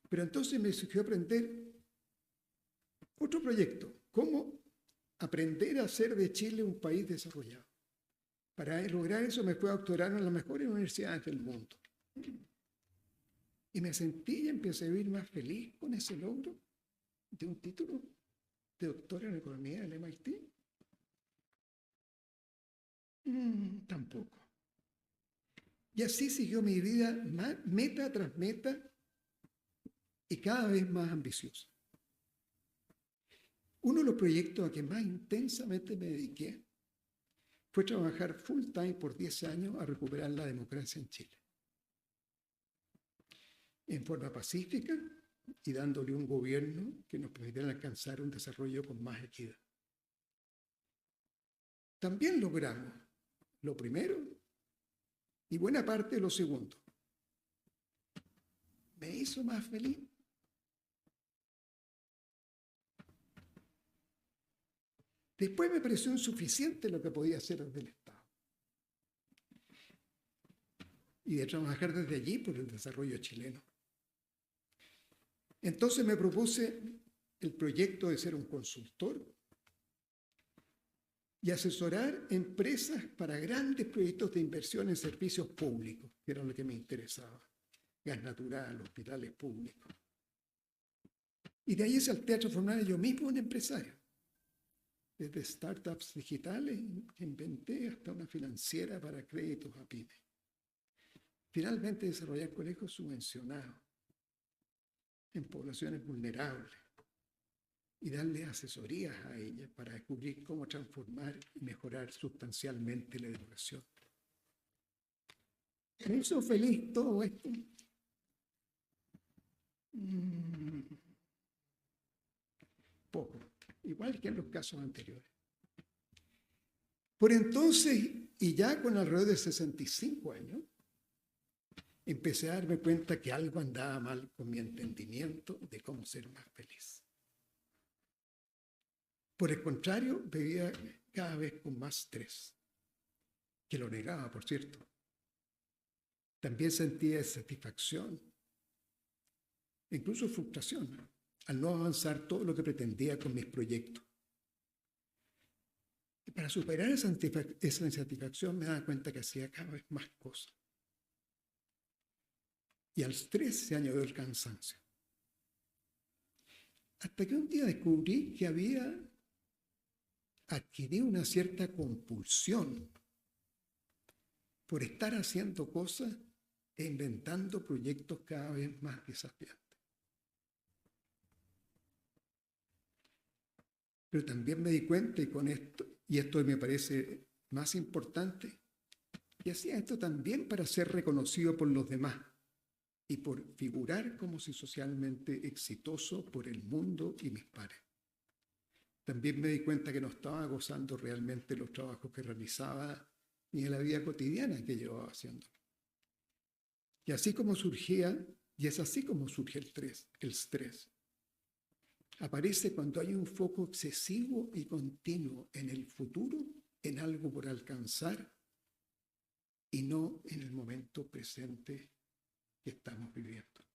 Pero entonces me surgió aprender otro proyecto, cómo aprender a hacer de Chile un país desarrollado. Para lograr eso me fui a doctorar en las mejores universidades del mundo. Y me sentí y empecé a vivir más feliz con ese logro de un título de doctor en economía del MIT. Tampoco. Y así siguió mi vida, meta tras meta, y cada vez más ambiciosa. Uno de los proyectos a que más intensamente me dediqué fue trabajar full time por 10 años a recuperar la democracia en Chile. En forma pacífica y dándole un gobierno que nos permitiera alcanzar un desarrollo con más equidad. También logramos lo primero y buena parte de lo segundo. ¿Me hizo más feliz? Después me pareció insuficiente lo que podía hacer desde el Estado. Y de trabajar desde allí por el desarrollo chileno. Entonces me propuse el proyecto de ser un consultor y asesorar empresas para grandes proyectos de inversión en servicios públicos, que era lo que me interesaba. Gas natural, hospitales públicos. Y de ahí salté a transformarme yo mismo en empresario. Desde startups digitales que inventé hasta una financiera para créditos a pymes. Finalmente desarrollar colegios subvencionados en poblaciones vulnerables y darle asesorías a ellas para descubrir cómo transformar y mejorar sustancialmente la educación. ¿Me hizo feliz todo esto? Poco, igual que en los casos anteriores. Por entonces, y ya con alrededor de 65 años, empecé a darme cuenta que algo andaba mal con mi entendimiento de cómo ser más feliz. Por el contrario, vivía cada vez con más estrés, que lo negaba, por cierto. También sentía satisfacción, incluso frustración, al no avanzar todo lo que pretendía con mis proyectos. Y para superar esa insatisfacción me daba cuenta que hacía cada vez más cosas. Y al estrés se añadió el cansancio. Hasta que un día descubrí que había adquirido una cierta compulsión por estar haciendo cosas e inventando proyectos cada vez más desafiantes. Pero también me di cuenta, y esto me parece más importante, que hacía esto también para ser reconocido por los demás y por figurar como si socialmente exitoso por el mundo y mis pares. También me di cuenta que no estaba gozando realmente los trabajos que realizaba ni en la vida cotidiana que llevaba haciendo. Y así como surgía, y es así como surge el estrés. Aparece cuando hay un foco excesivo y continuo en el futuro, en algo por alcanzar, y no en el momento presente que estamos viviendo.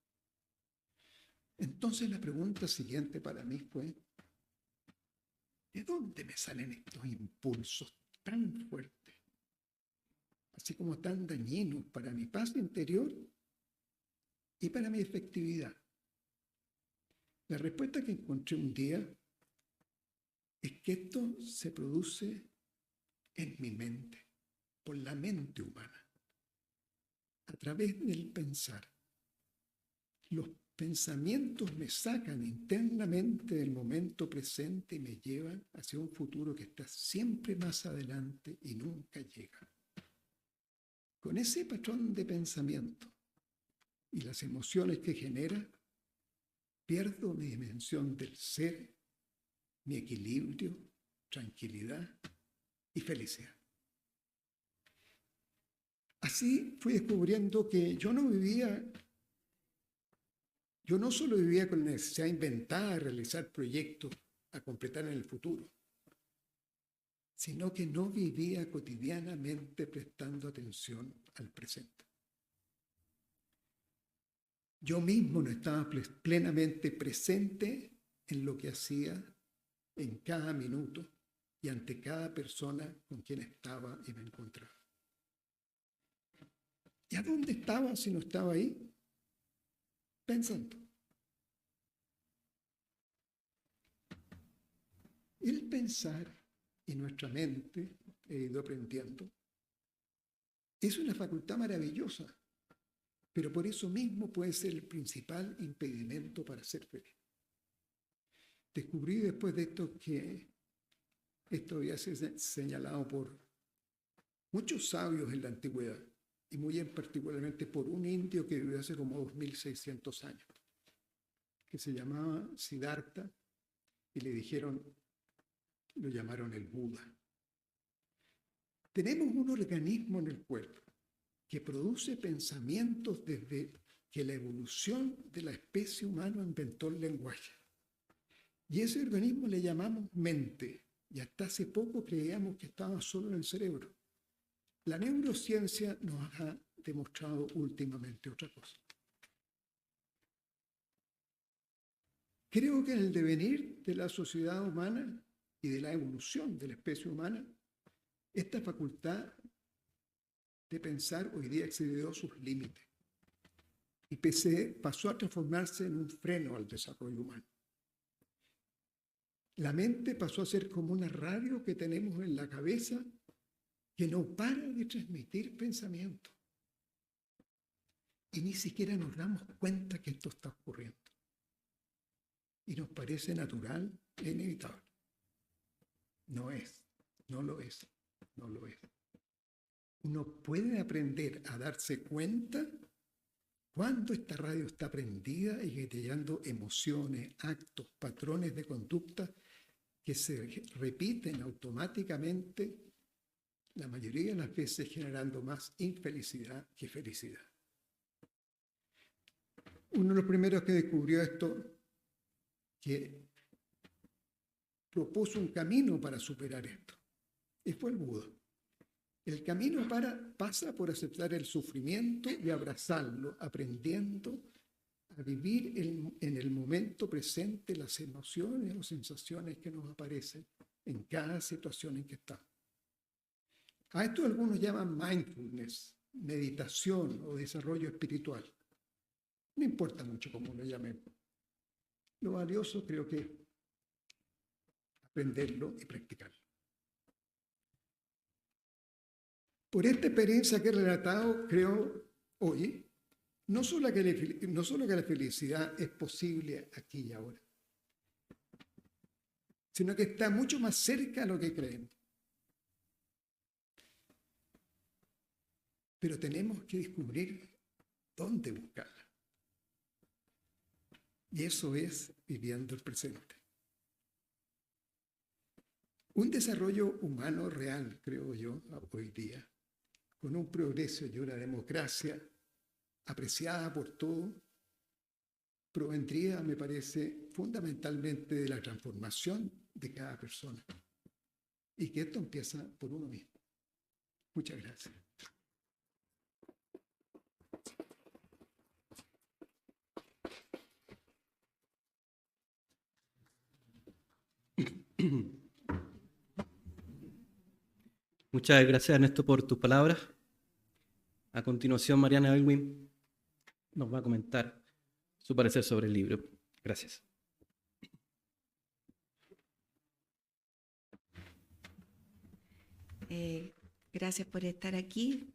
Entonces la pregunta siguiente para mí fue, ¿de dónde me salen estos impulsos tan fuertes, así como tan dañinos para mi paz interior y para mi efectividad? La respuesta que encontré un día es que esto se produce en mi mente, por la mente humana, a través del pensar. Los pensamientos me sacan internamente del momento presente y me llevan hacia un futuro que está siempre más adelante y nunca llega. Con ese patrón de pensamiento y las emociones que genera, pierdo mi dimensión del ser, mi equilibrio, tranquilidad y felicidad. Así fui descubriendo que yo no solo vivía con la necesidad de inventar, realizar proyectos a completar en el futuro, sino que no vivía cotidianamente prestando atención al presente. Yo mismo no estaba plenamente presente en lo que hacía en cada minuto y ante cada persona con quien estaba y me encontraba. ¿Y a dónde estaba si no estaba ahí? Pensando. El pensar y nuestra mente, he ido aprendiendo, es una facultad maravillosa, pero por eso mismo puede ser el principal impedimento para ser feliz. Descubrí después de esto que esto había sido señalado por muchos sabios en la antigüedad, y muy en particularmente por un indio que vivió hace como 2600 años, que se llamaba Siddhartha, y lo llamaron el Buda. Tenemos un organismo en el cuerpo que produce pensamientos desde que la evolución de la especie humana inventó el lenguaje. Y ese organismo le llamamos mente, y hasta hace poco creíamos que estaba solo en el cerebro. La neurociencia nos ha demostrado últimamente otra cosa. Creo que en el devenir de la sociedad humana y de la evolución de la especie humana, esta facultad de pensar hoy día excedió sus límites y pasó a transformarse en un freno al desarrollo humano. La mente pasó a ser como una radio que tenemos en la cabeza que no para de transmitir pensamientos. Y ni siquiera nos damos cuenta que esto está ocurriendo. Y nos parece natural e inevitable. No es, no lo es, no lo es. Uno puede aprender a darse cuenta cuando esta radio está prendida y generando emociones, actos, patrones de conducta que se repiten automáticamente, la mayoría de las veces generando más infelicidad que felicidad. Uno de los primeros que descubrió esto, que propuso un camino para superar esto, y fue el Buda. El camino pasa por aceptar el sufrimiento y abrazarlo, aprendiendo a vivir en el momento presente las emociones o sensaciones que nos aparecen en cada situación en que estamos. A esto algunos llaman mindfulness, meditación o desarrollo espiritual. No importa mucho cómo lo llamemos. Lo valioso creo que es aprenderlo y practicarlo. Por esta experiencia que he relatado, creo hoy, no solo que la felicidad es posible aquí y ahora, sino que está mucho más cerca de lo que creemos. Pero tenemos que descubrir dónde buscarla. Y eso es viviendo el presente. Un desarrollo humano real, creo yo, hoy día, con un progreso y una democracia apreciada por todos, provendría, me parece, fundamentalmente de la transformación de cada persona. Y que esto empieza por uno mismo. Muchas gracias. Muchas gracias, Ernesto, por tus palabras. A continuación, Mariana Elwin nos va a comentar su parecer sobre el libro. Gracias. Gracias por estar aquí,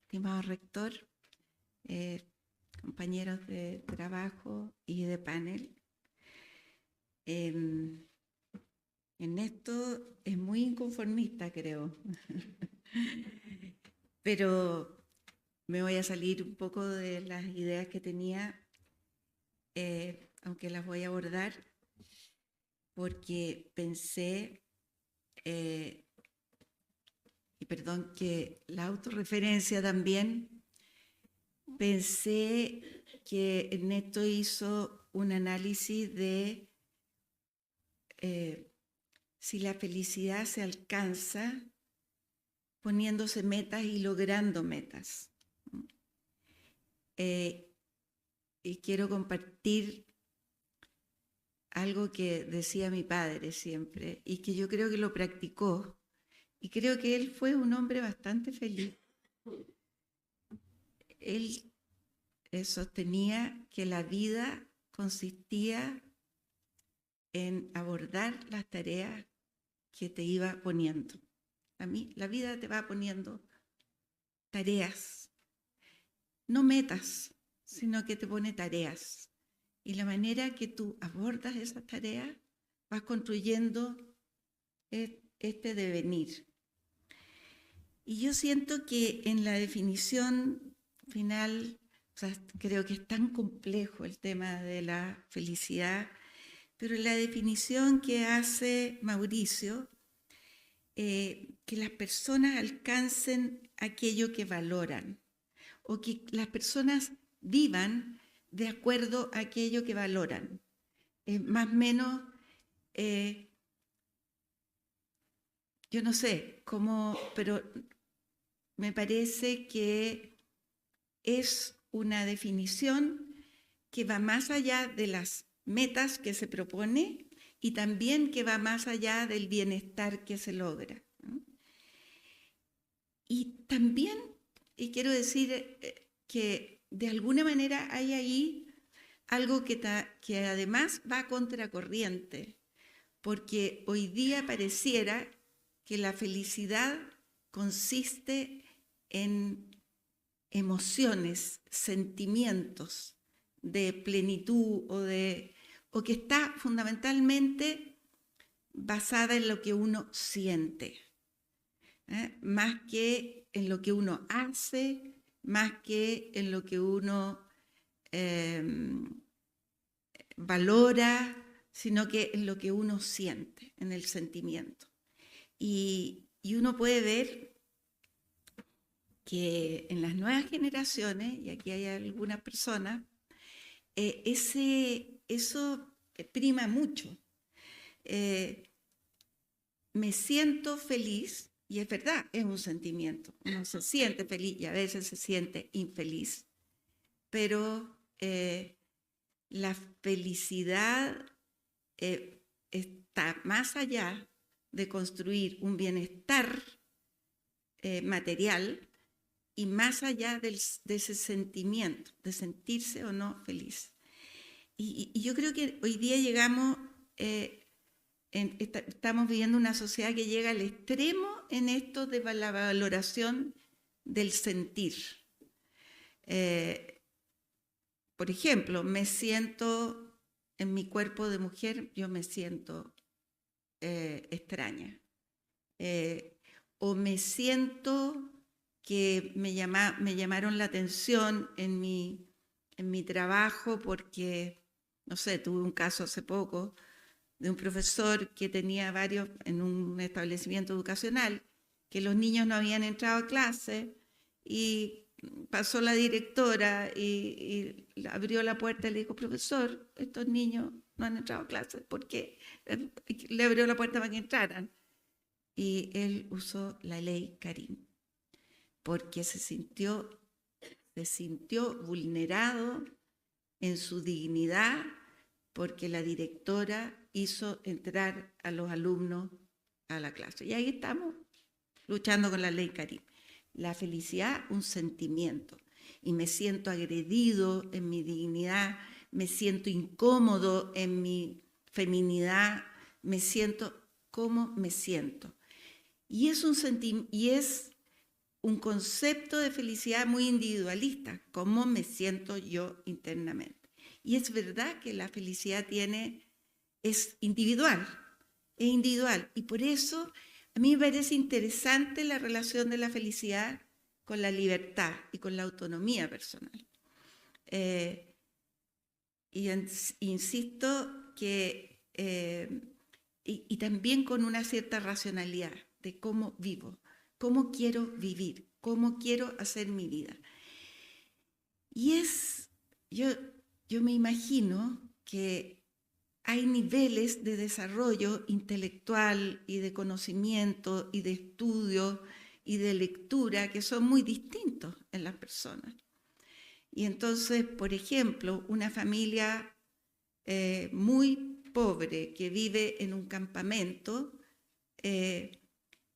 estimado rector, compañeros de trabajo y de panel. Ernesto es muy inconformista, creo, pero me voy a salir un poco de las ideas que tenía, aunque las voy a abordar, porque pensé, y perdón que la autorreferencia también, pensé que Ernesto hizo un análisis de si la felicidad se alcanza poniéndose metas y logrando metas. Y quiero compartir algo que decía mi padre siempre y que yo creo que lo practicó. Y creo que él fue un hombre bastante feliz. Él sostenía que la vida consistía en abordar las tareas que te iba poniendo. A mí, la vida te va poniendo tareas, no metas, sino que te pone tareas. Y la manera que tú abordas esas tareas, vas construyendo este devenir. Y yo siento que en la definición final, o sea, creo que es tan complejo el tema de la felicidad, pero la definición que hace Mauricio, que las personas alcancen aquello que valoran, o que las personas vivan de acuerdo a aquello que valoran. Más o menos, yo no sé cómo, pero me parece que es una definición que va más allá de las metas que se propone y también que va más allá del bienestar que se logra, ¿no? Y también, y quiero decir que de alguna manera hay ahí algo que además va a contracorriente, porque hoy día pareciera que la felicidad consiste en emociones, sentimientos de plenitud o que está fundamentalmente basada en lo que uno siente, más que en lo que uno hace, más que en lo que uno valora, sino que en lo que uno siente, en el sentimiento. Y uno puede ver que en las nuevas generaciones, y aquí hay algunas personas, eso prima mucho. Me siento feliz, y es verdad, es un sentimiento. Uno se siente feliz y a veces se siente infeliz, pero la felicidad está más allá de construir un bienestar material y más allá de ese sentimiento, de sentirse o no feliz. Y yo creo que hoy día llegamos, estamos viviendo una sociedad que llega al extremo en esto de la valoración del sentir. Por ejemplo, me siento en mi cuerpo de mujer, yo me siento extraña. O me siento que me llamaron la atención en mi trabajo porque, no sé, tuve un caso hace poco de un profesor que tenía varios en un establecimiento educacional, que los niños no habían entrado a clase y pasó la directora y abrió la puerta y le dijo, profesor, estos niños no han entrado a clases, ¿por qué? Le abrió la puerta para que entraran. Y él usó la ley Karim, porque se sintió vulnerado en su dignidad, porque la directora hizo entrar a los alumnos a la clase. Y ahí estamos, luchando con la ley Karim. La felicidad, un sentimiento. Y me siento agredido en mi dignidad, me siento incómodo en mi feminidad, me siento como me siento. Y es un concepto de felicidad muy individualista, cómo me siento yo internamente. Y es verdad que la felicidad es individual. Y por eso a mí me parece interesante la relación de la felicidad con la libertad y con la autonomía personal. Insisto que, y también con una cierta racionalidad de cómo vivo, cómo quiero vivir, cómo quiero hacer mi vida. Y yo me imagino que hay niveles de desarrollo intelectual y de conocimiento y de estudio y de lectura que son muy distintos en las personas. Y entonces, por ejemplo, una familia muy pobre que vive en un campamento,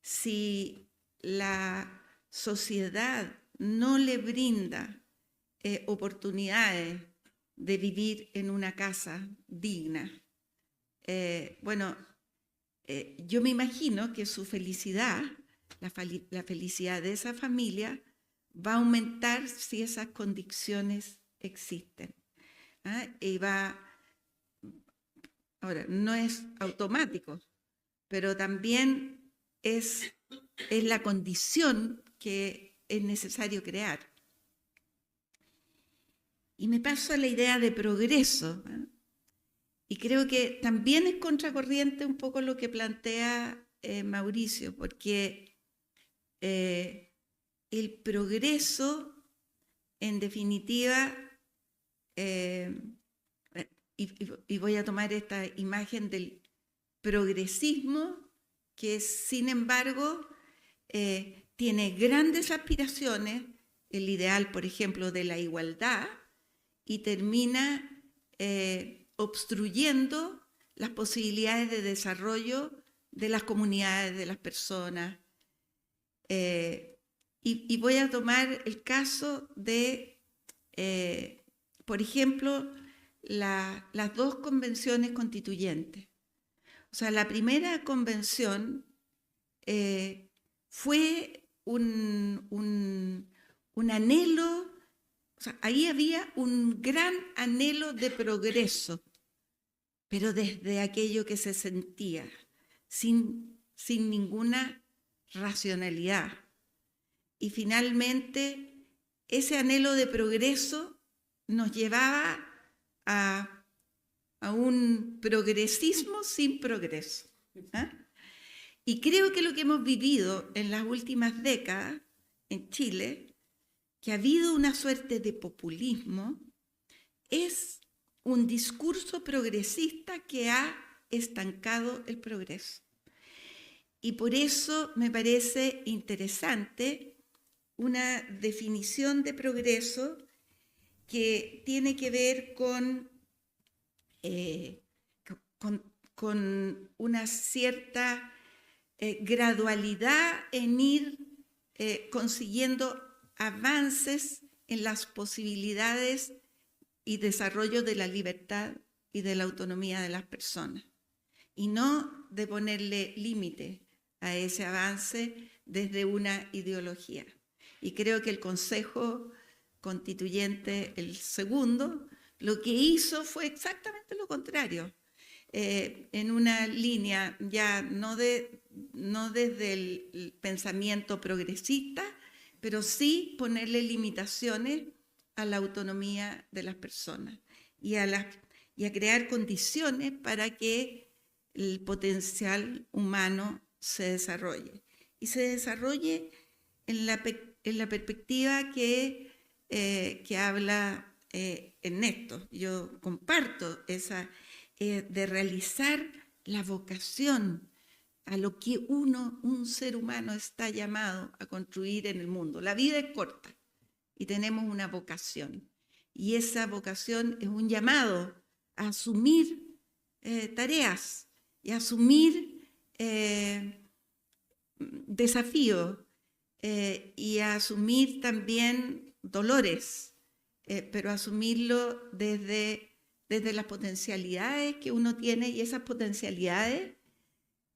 si la sociedad no le brinda oportunidades de vivir en una casa digna, yo me imagino que su felicidad, la felicidad de esa familia, va a aumentar si esas condiciones existen. Ahora, no es automático, pero también es la condición que es necesario crear. Y me paso a la idea de progreso, y creo que también es contracorriente un poco lo que plantea Mauricio, porque el progreso, en definitiva, y voy a tomar esta imagen del progresismo, que sin embargo tiene grandes aspiraciones, el ideal, por ejemplo, de la igualdad, y termina obstruyendo las posibilidades de desarrollo de las comunidades, de las personas. Y voy a tomar el caso de, por ejemplo, las dos convenciones constituyentes. O sea, la primera convención fue un anhelo, o sea, ahí había un gran anhelo de progreso, pero desde aquello que se sentía, sin ninguna racionalidad. Y finalmente, ese anhelo de progreso nos llevaba a un progresismo sin progreso. Y creo que lo que hemos vivido en las últimas décadas en Chile, que ha habido una suerte de populismo, es un discurso progresista que ha estancado el progreso. Y por eso me parece interesante una definición de progreso que tiene que ver con una cierta gradualidad en ir consiguiendo avances en las posibilidades y desarrollo de la libertad y de la autonomía de las personas, y no de ponerle límite a ese avance desde una ideología. Y creo que el Consejo Constituyente, el segundo, lo que hizo fue exactamente lo contrario, en una línea ya no desde el pensamiento progresista, pero sí ponerle limitaciones a la autonomía de las personas y a crear condiciones para que el potencial humano se desarrolle. Y se desarrolle en la en la perspectiva que habla Ernesto. Yo comparto esa de realizar la vocación a lo que un ser humano está llamado a construir en el mundo. La vida es corta y tenemos una vocación. Y esa vocación es un llamado a asumir tareas y a asumir desafíos y a asumir también dolores, pero asumirlo desde las potencialidades que uno tiene, y esas potencialidades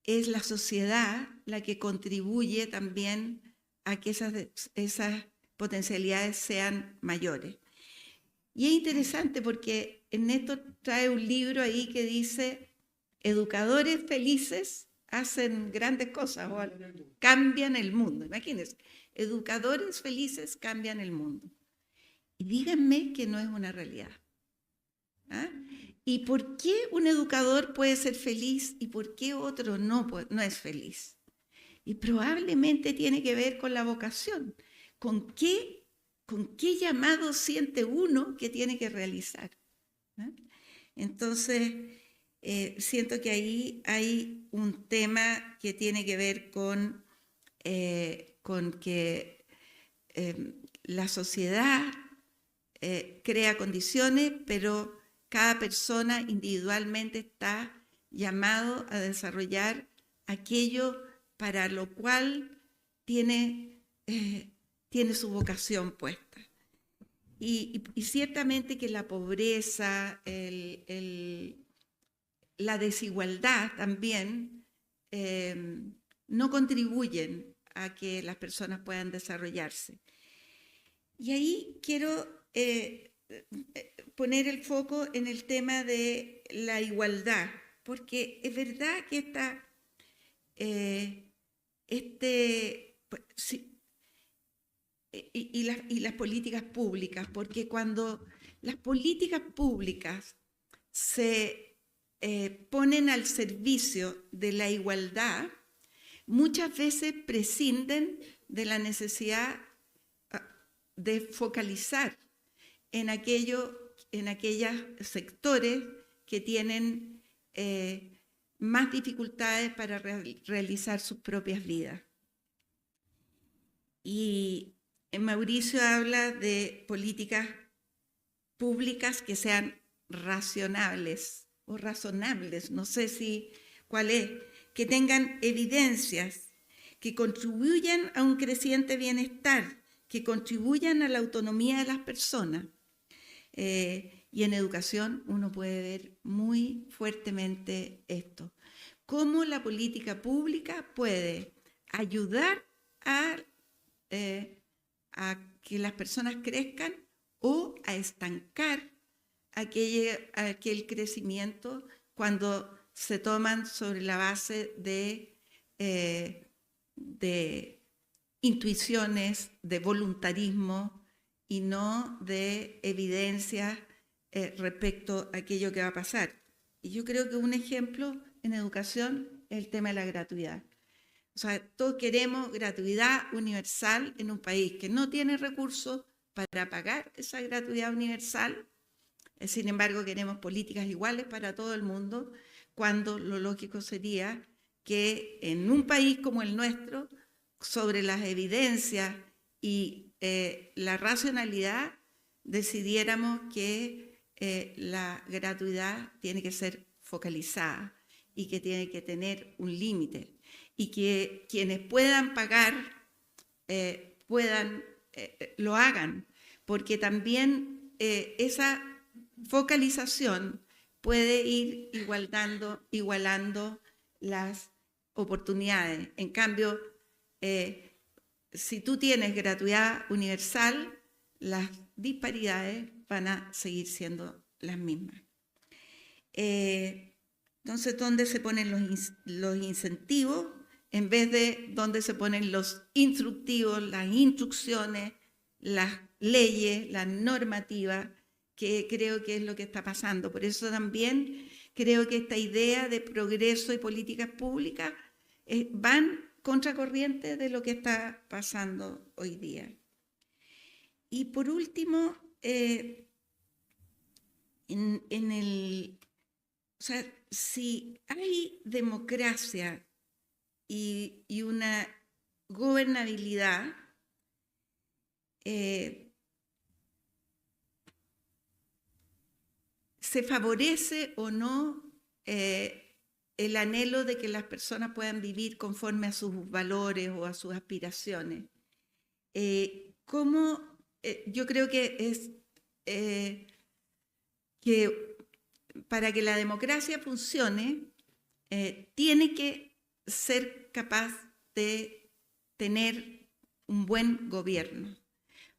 es la sociedad la que contribuye también a que esas potencialidades sean mayores. Y es interesante porque Ernesto trae un libro ahí que dice: educadores felices hacen grandes cosas o cambian el mundo. Imagínense, educadores felices cambian el mundo. Y díganme que no es una realidad. ¿Ah? ¿Y por qué un educador puede ser feliz y por qué otro no es feliz? Y probablemente tiene que ver con la vocación. ¿Con qué llamado siente uno que tiene que realizar? ¿Ah? Entonces, siento que ahí hay un tema que tiene que ver con que la sociedad crea condiciones, pero cada persona individualmente está llamado a desarrollar aquello para lo cual tiene su vocación puesta. Y ciertamente que la pobreza, la desigualdad también no contribuyen a que las personas puedan desarrollarse. Y ahí quiero poner el foco en el tema de la igualdad, porque es verdad que las políticas públicas, porque cuando las políticas públicas se ponen al servicio de la igualdad, muchas veces prescinden de la necesidad de focalizar en aquellos sectores que tienen más dificultades para realizar sus propias vidas. Y Mauricio habla de políticas públicas que sean racionables o razonables, no sé cuál es, que tengan evidencias, que contribuyan a un creciente bienestar, que contribuyan a la autonomía de las personas. Y en educación uno puede ver muy fuertemente esto. Cómo la política pública puede ayudar a que las personas crezcan o a estancar aquel crecimiento cuando se toman sobre la base de intuiciones, de voluntarismo y no de evidencias respecto a aquello que va a pasar. Y yo creo que un ejemplo en educación es el tema de la gratuidad. O sea, todos queremos gratuidad universal en un país que no tiene recursos para pagar esa gratuidad universal. Sin embargo, queremos políticas iguales para todo el mundo, cuando lo lógico sería que en un país como el nuestro, sobre las evidencias y la racionalidad, decidiéramos que la gratuidad tiene que ser focalizada y que tiene que tener un límite, y que quienes puedan pagar lo hagan, porque también esa focalización puede ir igualando las oportunidades. En cambio, si tú tienes gratuidad universal, las disparidades van a seguir siendo las mismas. Entonces, ¿dónde se ponen los incentivos? En vez de dónde se ponen los instructivos, las instrucciones, las leyes, las normativas, que creo que es lo que está pasando. Por eso también creo que esta idea de progreso y políticas públicas van contracorriente de lo que está pasando hoy día. Y por último, o sea, si hay democracia y una gobernabilidad, se favorece o no el anhelo de que las personas puedan vivir conforme a sus valores o a sus aspiraciones. Yo creo que es que para que la democracia funcione, tiene que ser capaz de tener un buen gobierno.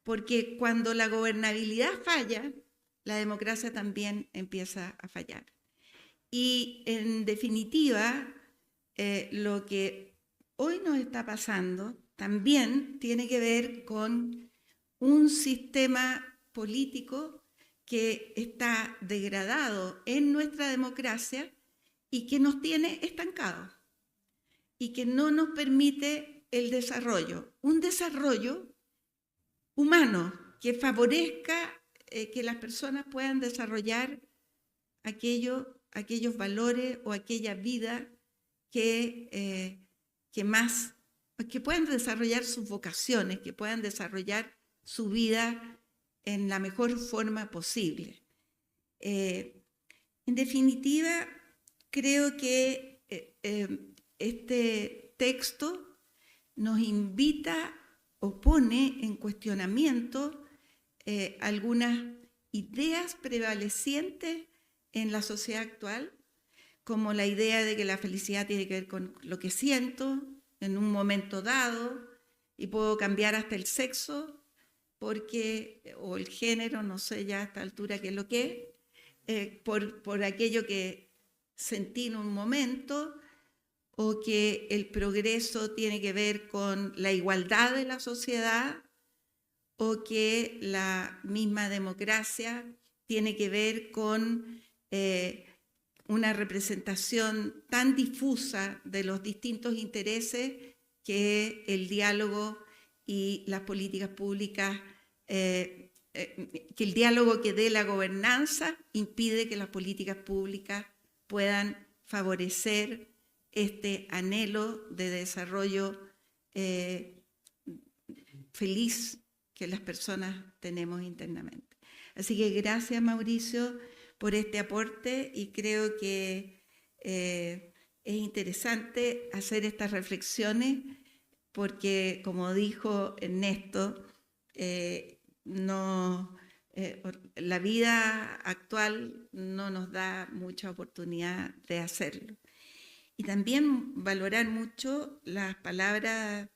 Porque cuando la gobernabilidad falla, la democracia también empieza a fallar. Y en definitiva, lo que hoy nos está pasando también tiene que ver con un sistema político que está degradado en nuestra democracia y que nos tiene estancados y que no nos permite el desarrollo, un desarrollo humano que favorezca que las personas puedan desarrollar aquellos valores o aquella vida que puedan desarrollar sus vocaciones, que puedan desarrollar su vida en la mejor forma posible. En definitiva, creo que este texto nos invita o pone en cuestionamiento algunas ideas prevalecientes en la sociedad actual, como la idea de que la felicidad tiene que ver con lo que siento en un momento dado y puedo cambiar hasta el sexo o el género, no sé ya a esta altura qué es lo que es, por aquello que sentí en un momento, o que el progreso tiene que ver con la igualdad de la sociedad, o que la misma democracia tiene que ver con una representación tan difusa de los distintos intereses que el diálogo y las políticas públicas, que el diálogo que dé la gobernanza impide que las políticas públicas puedan favorecer este anhelo de desarrollo feliz que las personas tenemos internamente. Así que gracias, Mauricio, por este aporte, y creo que es interesante hacer estas reflexiones porque, como dijo Ernesto, la vida actual no nos da mucha oportunidad de hacerlo. Y también valorar mucho las palabras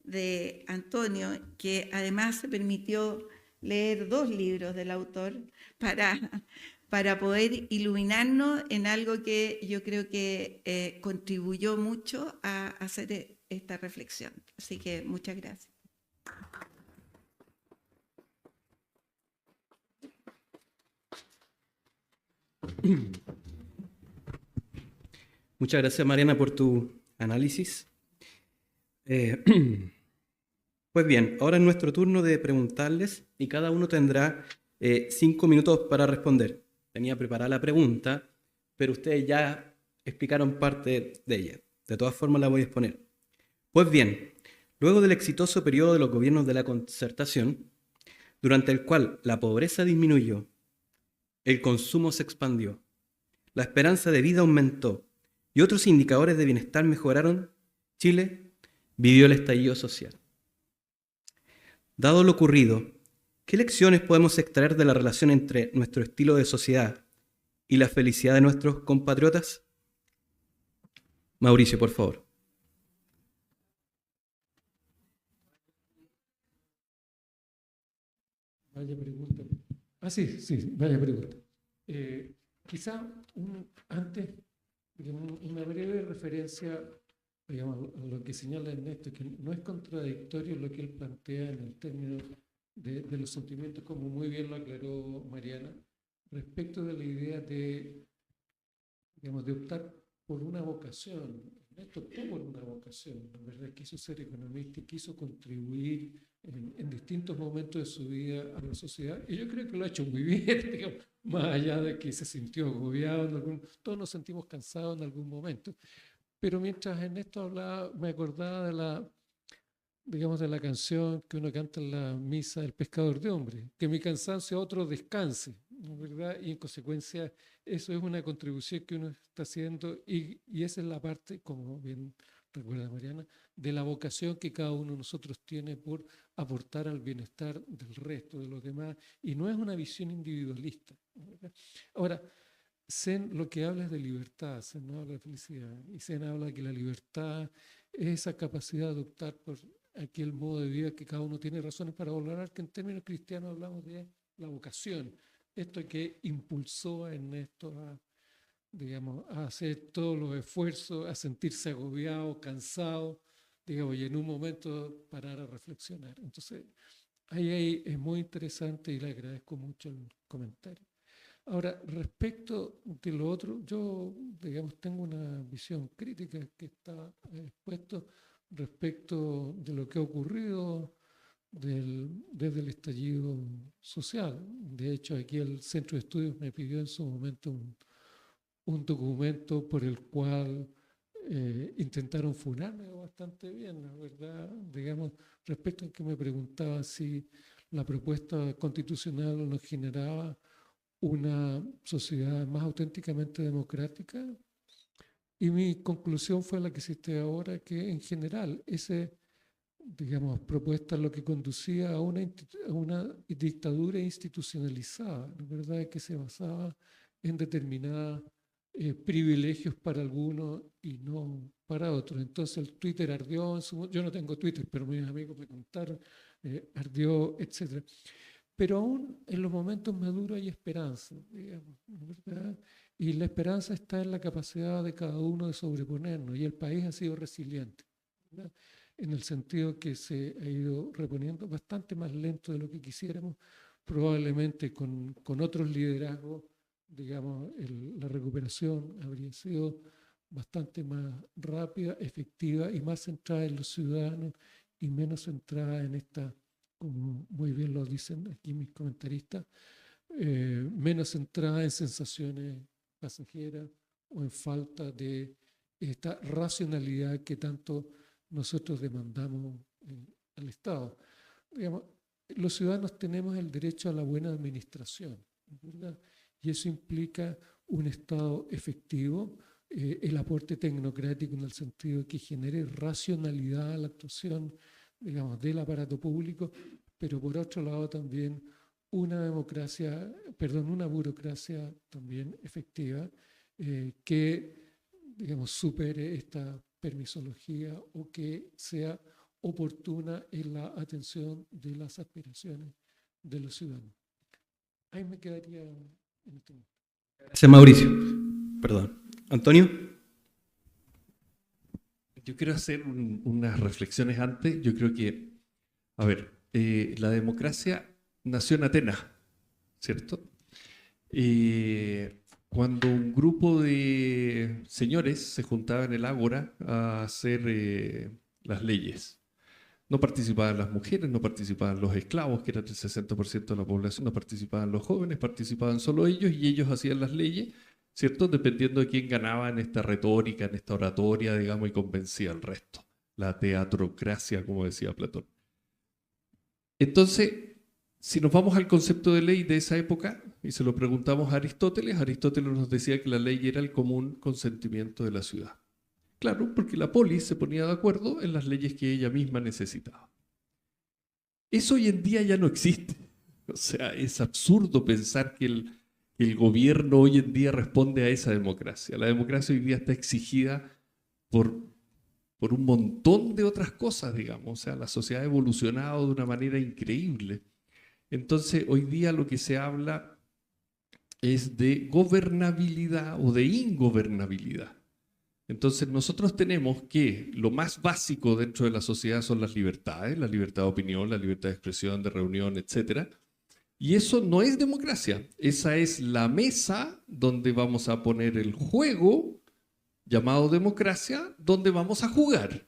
de Antonio, que además se permitió leer 2 libros del autor para poder iluminarnos en algo que yo creo que contribuyó mucho a hacer esta reflexión. Así que muchas gracias. Muchas gracias, Mariana, por tu análisis. Pues bien, ahora es nuestro turno de preguntarles y cada uno tendrá 5 minutos para responder. Tenía preparada la pregunta, pero ustedes ya explicaron parte de ella. De todas formas, la voy a exponer. Pues bien, luego del exitoso periodo de los gobiernos de la concertación, durante el cual la pobreza disminuyó, el consumo se expandió, la esperanza de vida aumentó y otros indicadores de bienestar mejoraron, Chile vivió el estallido social. Dado lo ocurrido, ¿qué lecciones podemos extraer de la relación entre nuestro estilo de sociedad y la felicidad de nuestros compatriotas? Mauricio, por favor. Vaya pregunta. Sí, vaya pregunta. Quizá antes, digamos, una breve referencia, digamos, a lo que señala Ernesto, que no es contradictorio lo que él plantea en el término de los sentimientos, como muy bien lo aclaró Mariana, respecto de la idea de, digamos, de optar por una vocación. Ernesto optó por una vocación, en verdad quiso ser economista y quiso contribuir en distintos momentos de su vida a la sociedad, y yo creo que lo ha hecho muy bien, digamos, más allá de que se sintió agobiado, todos nos sentimos cansados en algún momento. Pero mientras Ernesto hablaba, me acordaba de la canción que uno canta en la misa del pescador de hombres, que mi cansancio otro descanse, ¿no? ¿Verdad? Y en consecuencia eso es una contribución que uno está haciendo y esa es la parte, como bien recuerda Mariana, de la vocación que cada uno de nosotros tiene por aportar al bienestar del resto, de los demás, y no es una visión individualista, ¿verdad? Ahora, Zen lo que habla es de libertad, Zen no habla de felicidad, y Zen habla de que la libertad es esa capacidad de optar por aquel modo de vida que cada uno tiene razones para valorar, que en términos cristianos hablamos de la vocación, esto que impulsó a Ernesto a hacer todos los esfuerzos, a sentirse agobiado, cansado, digamos, y en un momento parar a reflexionar. Entonces, ahí es muy interesante y le agradezco mucho el comentario. Ahora, respecto de lo otro, yo, digamos, tengo una visión crítica que está expuesto respecto de lo que ha ocurrido desde el estallido social. De hecho, aquí el Centro de Estudios me pidió en su momento un documento por el cual intentaron funarme bastante bien, la verdad, digamos, respecto a que me preguntaba si la propuesta constitucional nos generaba una sociedad más auténticamente democrática. Y mi conclusión fue la que existe ahora, que en general digamos, propuesta lo que conducía a una dictadura institucionalizada, ¿no? ¿Verdad? Que se basaba en determinados privilegios para algunos y no para otros. Entonces el Twitter ardió, yo no tengo Twitter, pero mis amigos me contaron, ardió, etc. Pero aún en los momentos maduros hay esperanza, digamos, ¿verdad? Y la esperanza está en la capacidad de cada uno de sobreponernos, y el país ha sido resiliente, ¿verdad? En el sentido que se ha ido reponiendo bastante más lento de lo que quisiéramos, probablemente con otros liderazgos, digamos, la recuperación habría sido bastante más rápida, efectiva y más centrada en los ciudadanos y menos centrada en esta, como muy bien lo dicen aquí mis comentaristas, menos centrada en sensaciones pasajeras o en falta de esta racionalidad que tanto nosotros demandamos al Estado. Digamos, los ciudadanos tenemos el derecho a la buena administración, ¿verdad? Y eso implica un Estado efectivo, el aporte tecnocrático en el sentido de que genere racionalidad a la actuación, digamos, del aparato público, pero por otro lado también una burocracia también efectiva que, digamos, supere esta permisología o que sea oportuna en la atención de las aspiraciones de los ciudadanos. Ahí me quedaría en este momento. Gracias, Mauricio. Perdón. Antonio. Yo quiero hacer unas reflexiones antes. Yo creo que, a ver, la democracia nació en Atenas, ¿cierto? Cuando un grupo de señores se juntaba en el ágora a hacer las leyes. No participaban las mujeres, no participaban los esclavos, que eran el 60% de la población, no participaban los jóvenes, participaban solo ellos y ellos hacían las leyes, ¿cierto? Dependiendo de quién ganaba en esta retórica, en esta oratoria, digamos, y convencía al resto. La teatrocracia, como decía Platón. Entonces, si nos vamos al concepto de ley de esa época y se lo preguntamos a Aristóteles, Aristóteles nos decía que la ley era el común consentimiento de la ciudad. Claro, porque la polis se ponía de acuerdo en las leyes que ella misma necesitaba. Eso hoy en día ya no existe. O sea, es absurdo pensar que el gobierno hoy en día responde a esa democracia. La democracia hoy día está exigida por un montón de otras cosas, digamos. O sea, la sociedad ha evolucionado de una manera increíble. Entonces, hoy día lo que se habla es de gobernabilidad o de ingobernabilidad. Entonces, nosotros tenemos que lo más básico dentro de la sociedad son las libertades, la libertad de opinión, la libertad de expresión, de reunión, etc. Y eso no es democracia. Esa es la mesa donde vamos a poner el juego llamado democracia, donde vamos a jugar.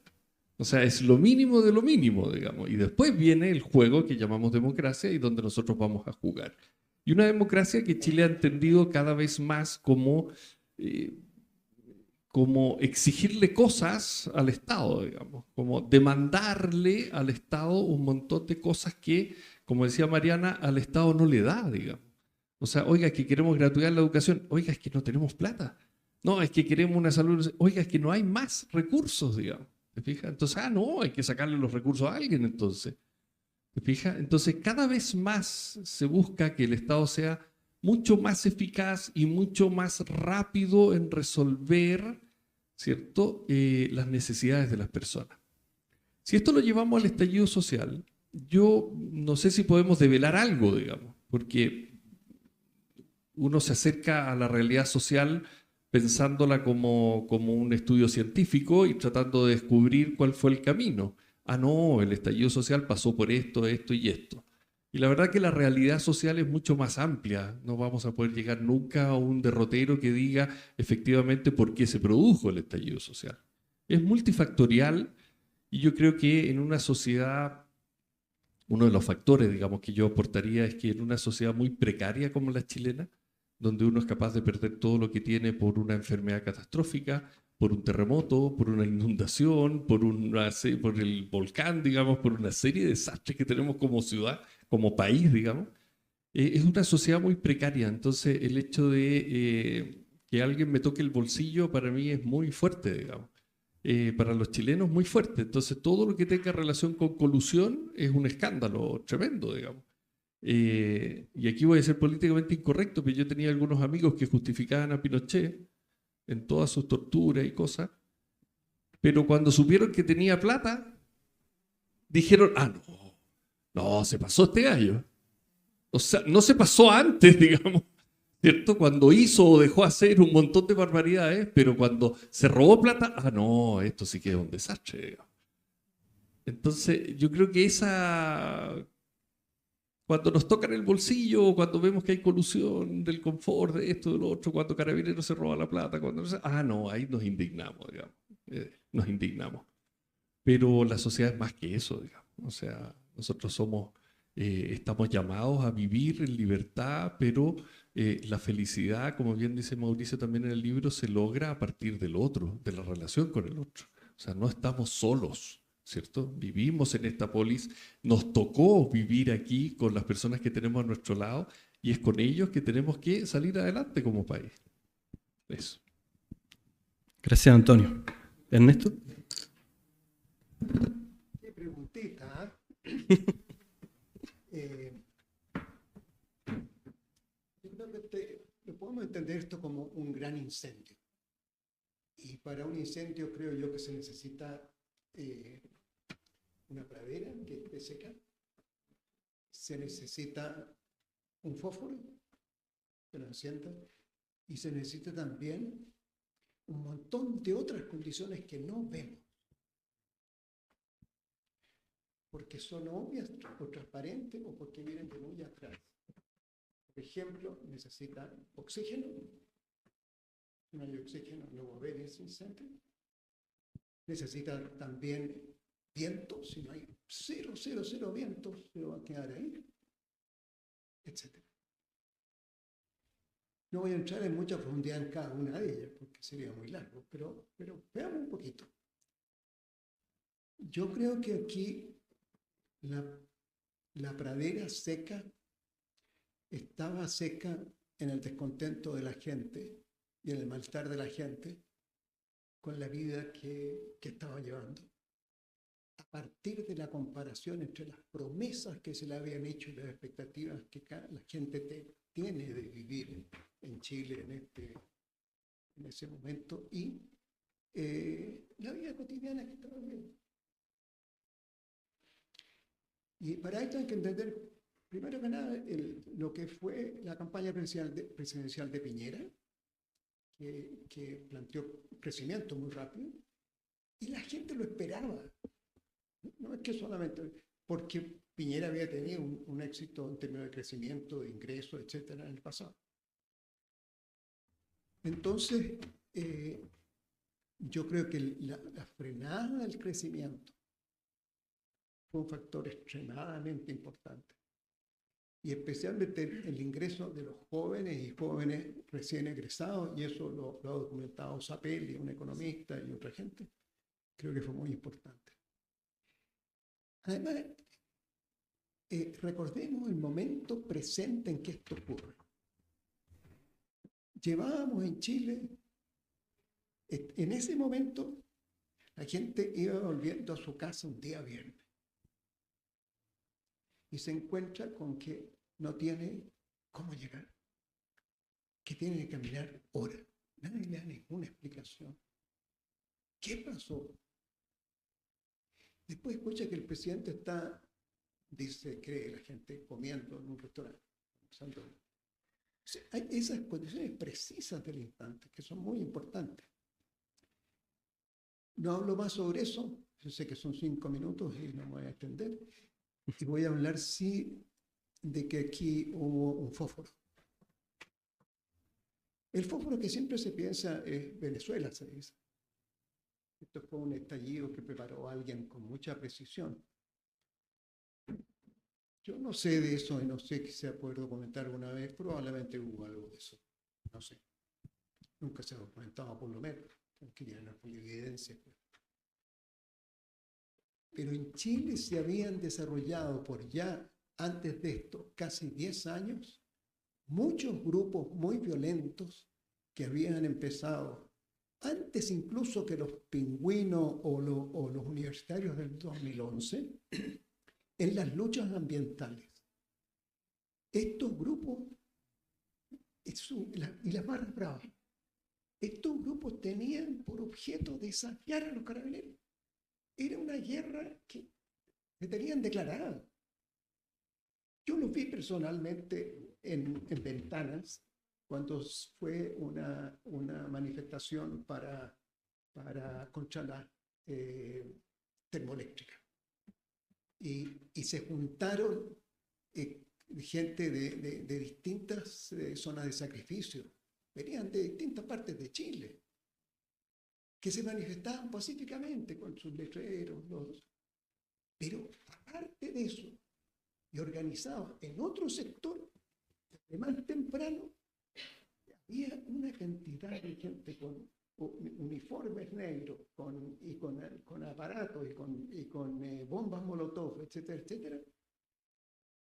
O sea, es lo mínimo de lo mínimo, digamos. Y después viene el juego que llamamos democracia y donde nosotros vamos a jugar. Y una democracia que Chile ha entendido cada vez más como exigirle cosas al Estado, digamos, como demandarle al Estado un montón de cosas que, como decía Mariana, al Estado no le da, digamos. O sea, oiga, es que queremos gratuidad en la educación, oiga, es que no tenemos plata. No, es que queremos una salud, oiga, es que no hay más recursos, digamos. ¿Te fijas? Entonces, no, hay que sacarle los recursos a alguien, entonces. ¿Te fijas? Entonces, cada vez más se busca que el Estado sea mucho más eficaz y mucho más rápido en resolver, ¿cierto?, las necesidades de las personas. Si esto lo llevamos al estallido social, yo no sé si podemos develar algo, digamos, porque uno se acerca a la realidad social pensándola como un estudio científico y tratando de descubrir cuál fue el camino. Ah, no, el estallido social pasó por esto, esto y esto. Y la verdad que la realidad social es mucho más amplia. No vamos a poder llegar nunca a un derrotero que diga efectivamente por qué se produjo el estallido social. Es multifactorial y yo creo que en una sociedad, uno de los factores, digamos, que yo aportaría es que en una sociedad muy precaria como la chilena, donde uno es capaz de perder todo lo que tiene por una enfermedad catastrófica, por un terremoto, por una inundación, por el volcán, digamos, por una serie de desastres que tenemos como ciudad, como país, digamos, es una sociedad muy precaria. Entonces, el hecho de que alguien me toque el bolsillo para mí es muy fuerte, digamos. Para los chilenos muy fuerte. Entonces, todo lo que tenga relación con colusión es un escándalo tremendo, digamos. Y aquí voy a ser políticamente incorrecto, pero yo tenía algunos amigos que justificaban a Pinochet en todas sus torturas y cosas, pero cuando supieron que tenía plata, dijeron, no, se pasó este gallo. O sea, no se pasó antes, digamos, ¿cierto? Cuando hizo o dejó hacer un montón de barbaridades, pero cuando se robó plata, no, esto sí que es un desastre, digamos. Entonces, yo creo que cuando nos tocan el bolsillo, cuando vemos que hay colusión del confort, de esto, de lo otro, cuando Carabineros se roba la plata, no, ahí nos indignamos, digamos. Nos indignamos. Pero la sociedad es más que eso, digamos. O sea, nosotros estamos llamados a vivir en libertad, pero la felicidad, como bien dice Mauricio también en el libro, se logra a partir del otro, de la relación con el otro. O sea, no estamos solos, ¿cierto? Vivimos en esta polis, nos tocó vivir aquí con las personas que tenemos a nuestro lado y es con ellos que tenemos que salir adelante como país. Eso. Gracias, Antonio. Ernesto. Qué preguntita. Yo creo que lo podemos entender esto como un gran incendio. Y para un incendio creo yo que se necesita una pradera que esté seca, se necesita un fósforo que lo encienda y se necesita también un montón de otras condiciones que no vemos, porque son obvias o transparentes o porque vienen de muy atrás. Por ejemplo, necesita oxígeno. Si no hay oxígeno, no va a haber ese incendio. Necesita también viento. Si no hay cero vientos, se va a quedar ahí, etc. No voy a entrar en mucha profundidad en cada una de ellas, porque sería muy largo, pero veamos un poquito. Yo creo que aquí la pradera seca estaba seca en el descontento de la gente y en el malestar de la gente con la vida que estaba llevando. A partir de la comparación entre las promesas que se le habían hecho y las expectativas que la gente tiene de vivir en Chile en ese momento y la vida cotidiana que estaba viviendo. Y para esto hay que entender, primero que nada, lo que fue la campaña presidencial de Piñera, que planteó crecimiento muy rápido, y la gente lo esperaba. No es que solamente porque Piñera había tenido un éxito en términos de crecimiento, de ingresos, etcétera, en el pasado. Entonces, yo creo que la frenada del crecimiento fue un factor extremadamente importante. Y especialmente el ingreso de los jóvenes y jóvenes recién egresados, y eso lo ha documentado Sapelli, un economista, y otra gente, creo que fue muy importante. Además, recordemos el momento presente en que esto ocurre. Llevábamos en Chile, en ese momento, la gente iba volviendo a su casa un día viernes y se encuentra con que no tiene cómo llegar, que tiene que caminar horas. Nadie le da ninguna explicación. ¿Qué pasó? Después escucha que el presidente está, dice, cree la gente, comiendo en un restaurante. Hay esas condiciones precisas del instante que son muy importantes. No hablo más sobre eso, yo sé que son 5 minutos y no me voy a extender. Y voy a hablar, sí, de que aquí hubo un fósforo. El fósforo que siempre se piensa es Venezuela, se dice. Esto fue un estallido que preparó alguien con mucha precisión. Yo no sé de eso y no sé si se puede documentar alguna vez, probablemente hubo algo de eso, no sé. Nunca se ha documentado por lo menos, querían una evidencia. Pero en Chile se habían desarrollado por ya antes de esto casi 10 años muchos grupos muy violentos que habían empezado antes incluso que los pingüinos o los universitarios del 2011 en las luchas ambientales. Estos grupos, y las barras bravas, estos grupos tenían por objeto desafiar a los carabineros. Era una guerra que tenían declarada. Yo los vi personalmente en Ventanas cuando fue una manifestación contra la termoeléctrica. Y se juntaron gente de distintas zonas de sacrificio. Venían de distintas partes de Chile, que se manifestaban pacíficamente con sus letreros. Pero aparte de eso, y organizados en otro sector, de más temprano, había una cantidad de gente con uniformes negros, con aparatos y con bombas molotov, etcétera, etcétera,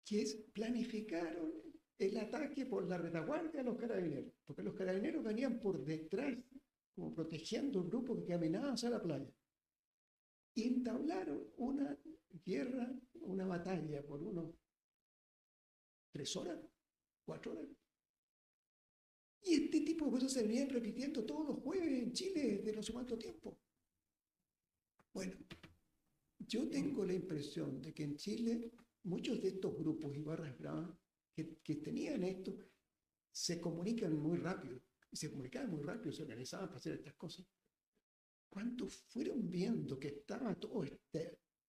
que planificaron el ataque por la retaguardia a los carabineros, porque los carabineros venían por detrás, como protegiendo el grupo que caminaba hacia la playa. Y entablaron una guerra, una batalla por unos 3 horas, 4 horas. Y este tipo de cosas se venían repitiendo todos los jueves en Chile desde no sé cuánto tiempo. Bueno, yo tengo la impresión de que en Chile muchos de estos grupos y barras bravas que tenían esto se comunican muy rápido. Y se comunicaban muy rápido, se organizaban para hacer estas cosas. Cuando fueron viendo que estaban todas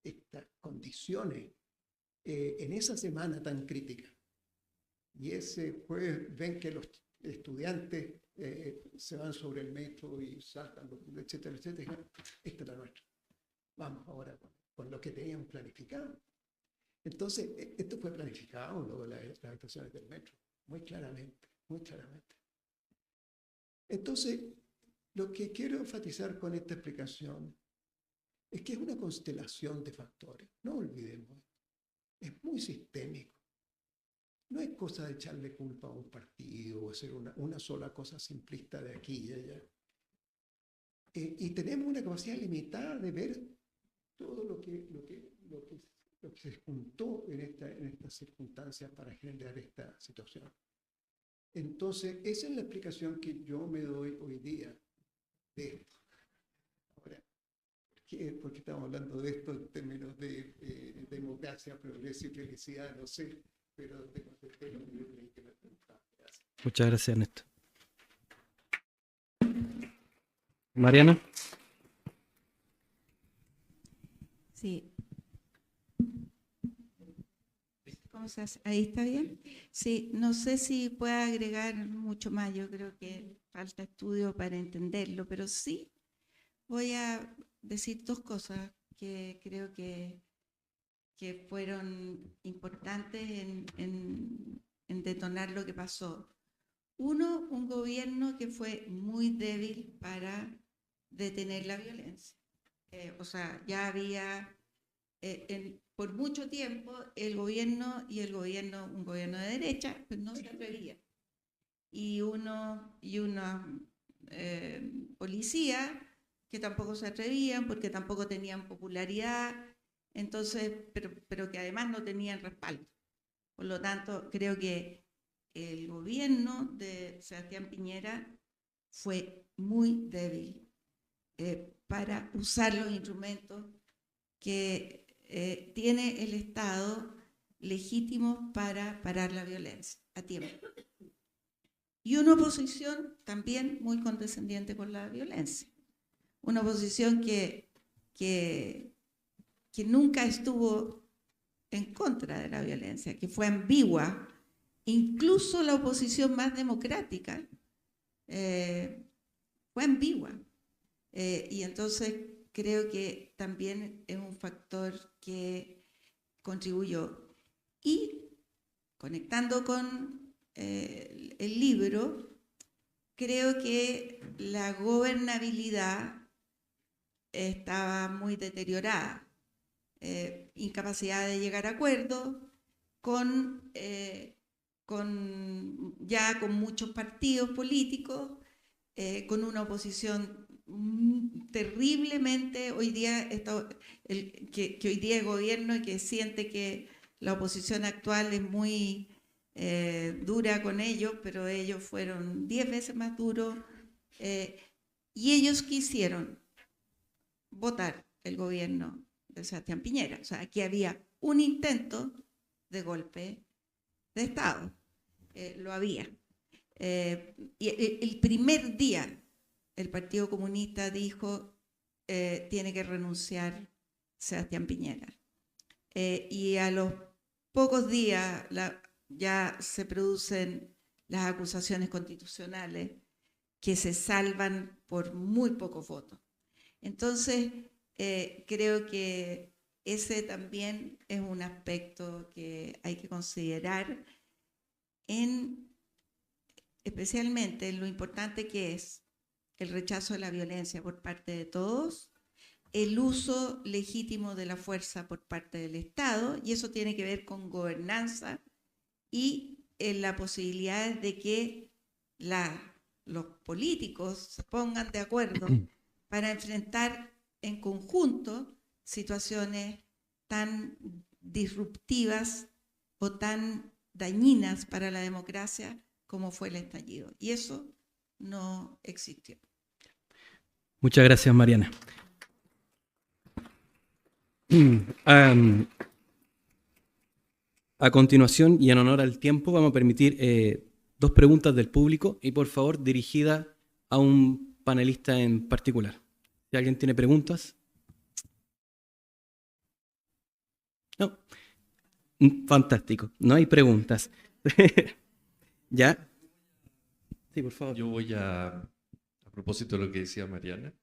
estas condiciones en esa semana tan crítica, y ese jueves ven que los estudiantes se van sobre el metro y saltan, etcétera, etcétera, esta es la nuestra. Vamos ahora con lo que tenían planificado. Entonces, esto fue planificado, luego las estaciones del metro, muy claramente, muy claramente. Entonces, lo que quiero enfatizar con esta explicación es que es una constelación de factores. No olvidemos esto. Es muy sistémico. No es cosa de echarle culpa a un partido o hacer una sola cosa simplista de aquí y allá. Y tenemos una capacidad limitada de ver todo lo que se juntó en estas circunstancias para generar esta situación. Entonces, esa es la explicación que yo me doy hoy día de esto. Ahora, ¿por qué estamos hablando de esto en términos de democracia, progreso y felicidad? No sé, pero te contesté lo que yo creí que me preguntaba. Gracias. Muchas gracias, Ernesto. Mariana. Sí. ¿Cómo se hace? ¿Ahí está bien? Sí, no sé si puedo agregar mucho más, yo creo que falta estudio para entenderlo, pero sí voy a decir dos cosas que creo que fueron importantes en detonar lo que pasó. Uno, un gobierno que fue muy débil para detener la violencia. O sea, ya había, por mucho tiempo, un gobierno de derecha, pues no se atrevía. Y una policía que tampoco se atrevían porque tampoco tenían popularidad, entonces, pero que además no tenían respaldo. Por lo tanto, creo que el gobierno de Sebastián Piñera fue muy débil para usar los instrumentos que tiene el Estado legítimos para parar la violencia a tiempo. Y una oposición también muy condescendiente con la violencia. Una oposición que nunca estuvo en contra de la violencia, que fue ambigua. Incluso la oposición más democrática fue ambigua. Y entonces creo que también es un factor que contribuyó. Y conectando con el libro, creo que la gobernabilidad estaba muy deteriorada. Incapacidad de llegar a acuerdos ya con muchos partidos políticos, con una oposición terriblemente hoy día, que hoy día es gobierno y que siente que la oposición actual es muy dura con ellos, pero ellos fueron 10 veces más duros, y ellos quisieron votar el gobierno de Sebastián Piñera. O sea, aquí había un intento de golpe de Estado. Lo había. Y el primer día el Partido Comunista dijo tiene que renunciar Sebastián Piñera. Y a los pocos días ya se producen las acusaciones constitucionales que se salvan por muy pocos votos. Entonces, creo que ese también es un aspecto que hay que considerar, especialmente en lo importante que es el rechazo de la violencia por parte de todos, el uso legítimo de la fuerza por parte del Estado, y eso tiene que ver con gobernanza y la posibilidad de que los políticos se pongan de acuerdo para enfrentar en conjunto situaciones tan disruptivas o tan dañinas para la democracia como fue el estallido. Y eso no existió. Muchas gracias, Mariana. A continuación, y en honor al tiempo, vamos a permitir 2 preguntas del público y, por favor, dirigida a un panelista en particular. Si alguien tiene preguntas. No. Fantástico. No hay preguntas. ¿Ya? Sí, por favor. Yo voy a propósito de lo que decía Mariana,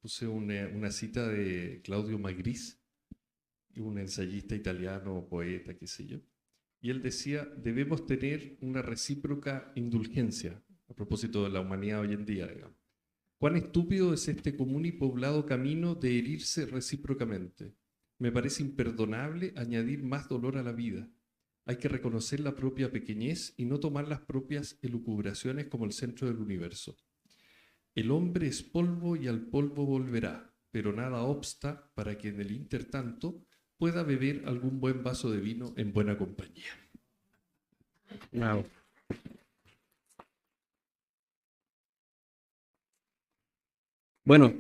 puse una cita de Claudio Magris, un ensayista italiano, poeta, qué sé yo, y él decía, debemos tener una recíproca indulgencia, a propósito de la humanidad hoy en día, digamos. ¿Cuán estúpido es este común y poblado camino de herirse recíprocamente? Me parece imperdonable añadir más dolor a la vida. Hay que reconocer la propia pequeñez y no tomar las propias elucubraciones como el centro del universo. El hombre es polvo y al polvo volverá, pero nada obsta para que en el intertanto pueda beber algún buen vaso de vino en buena compañía. Wow. Bueno,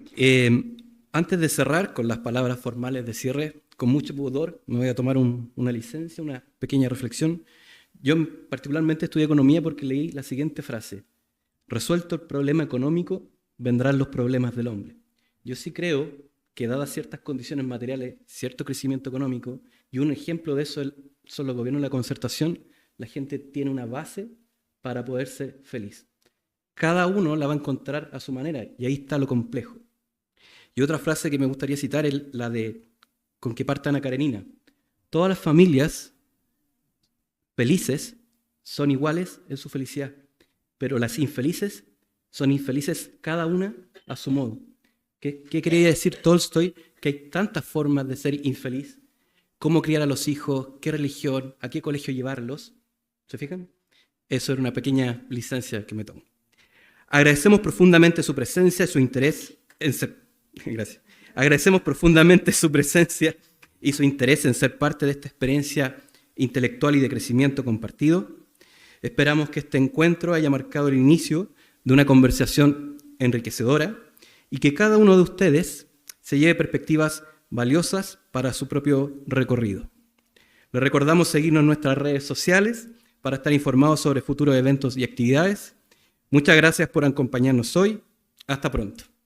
antes de cerrar con las palabras formales de cierre, con mucho pudor, me voy a tomar una licencia, una pequeña reflexión. Yo particularmente estudié economía porque leí la siguiente frase: resuelto el problema económico, vendrán los problemas del hombre. Yo sí creo que, dadas ciertas condiciones materiales, cierto crecimiento económico, y un ejemplo de eso son los gobiernos de la concertación, la gente tiene una base para poder ser feliz. cada uno la va a encontrar a su manera, y ahí está lo complejo. Y otra frase que me gustaría citar es la de con que parte Ana Karenina. Todas las familias felices son iguales en su felicidad, pero las infelices son infelices cada una a su modo. ¿Qué quería decir Tolstoy? Que hay tantas formas de ser infeliz. Cómo criar a los hijos, qué religión, a qué colegio llevarlos. ¿Se fijan? Eso era una pequeña licencia que me tomo. Agradecemos profundamente su presencia y su interés en ser... Gracias. Agradecemos profundamente su presencia y su interés en ser parte de esta experiencia intelectual y de crecimiento compartido. Esperamos que este encuentro haya marcado el inicio de una conversación enriquecedora y que cada uno de ustedes se lleve perspectivas valiosas para su propio recorrido. Les recordamos seguirnos en nuestras redes sociales para estar informados sobre futuros eventos y actividades. Muchas gracias por acompañarnos hoy. Hasta pronto.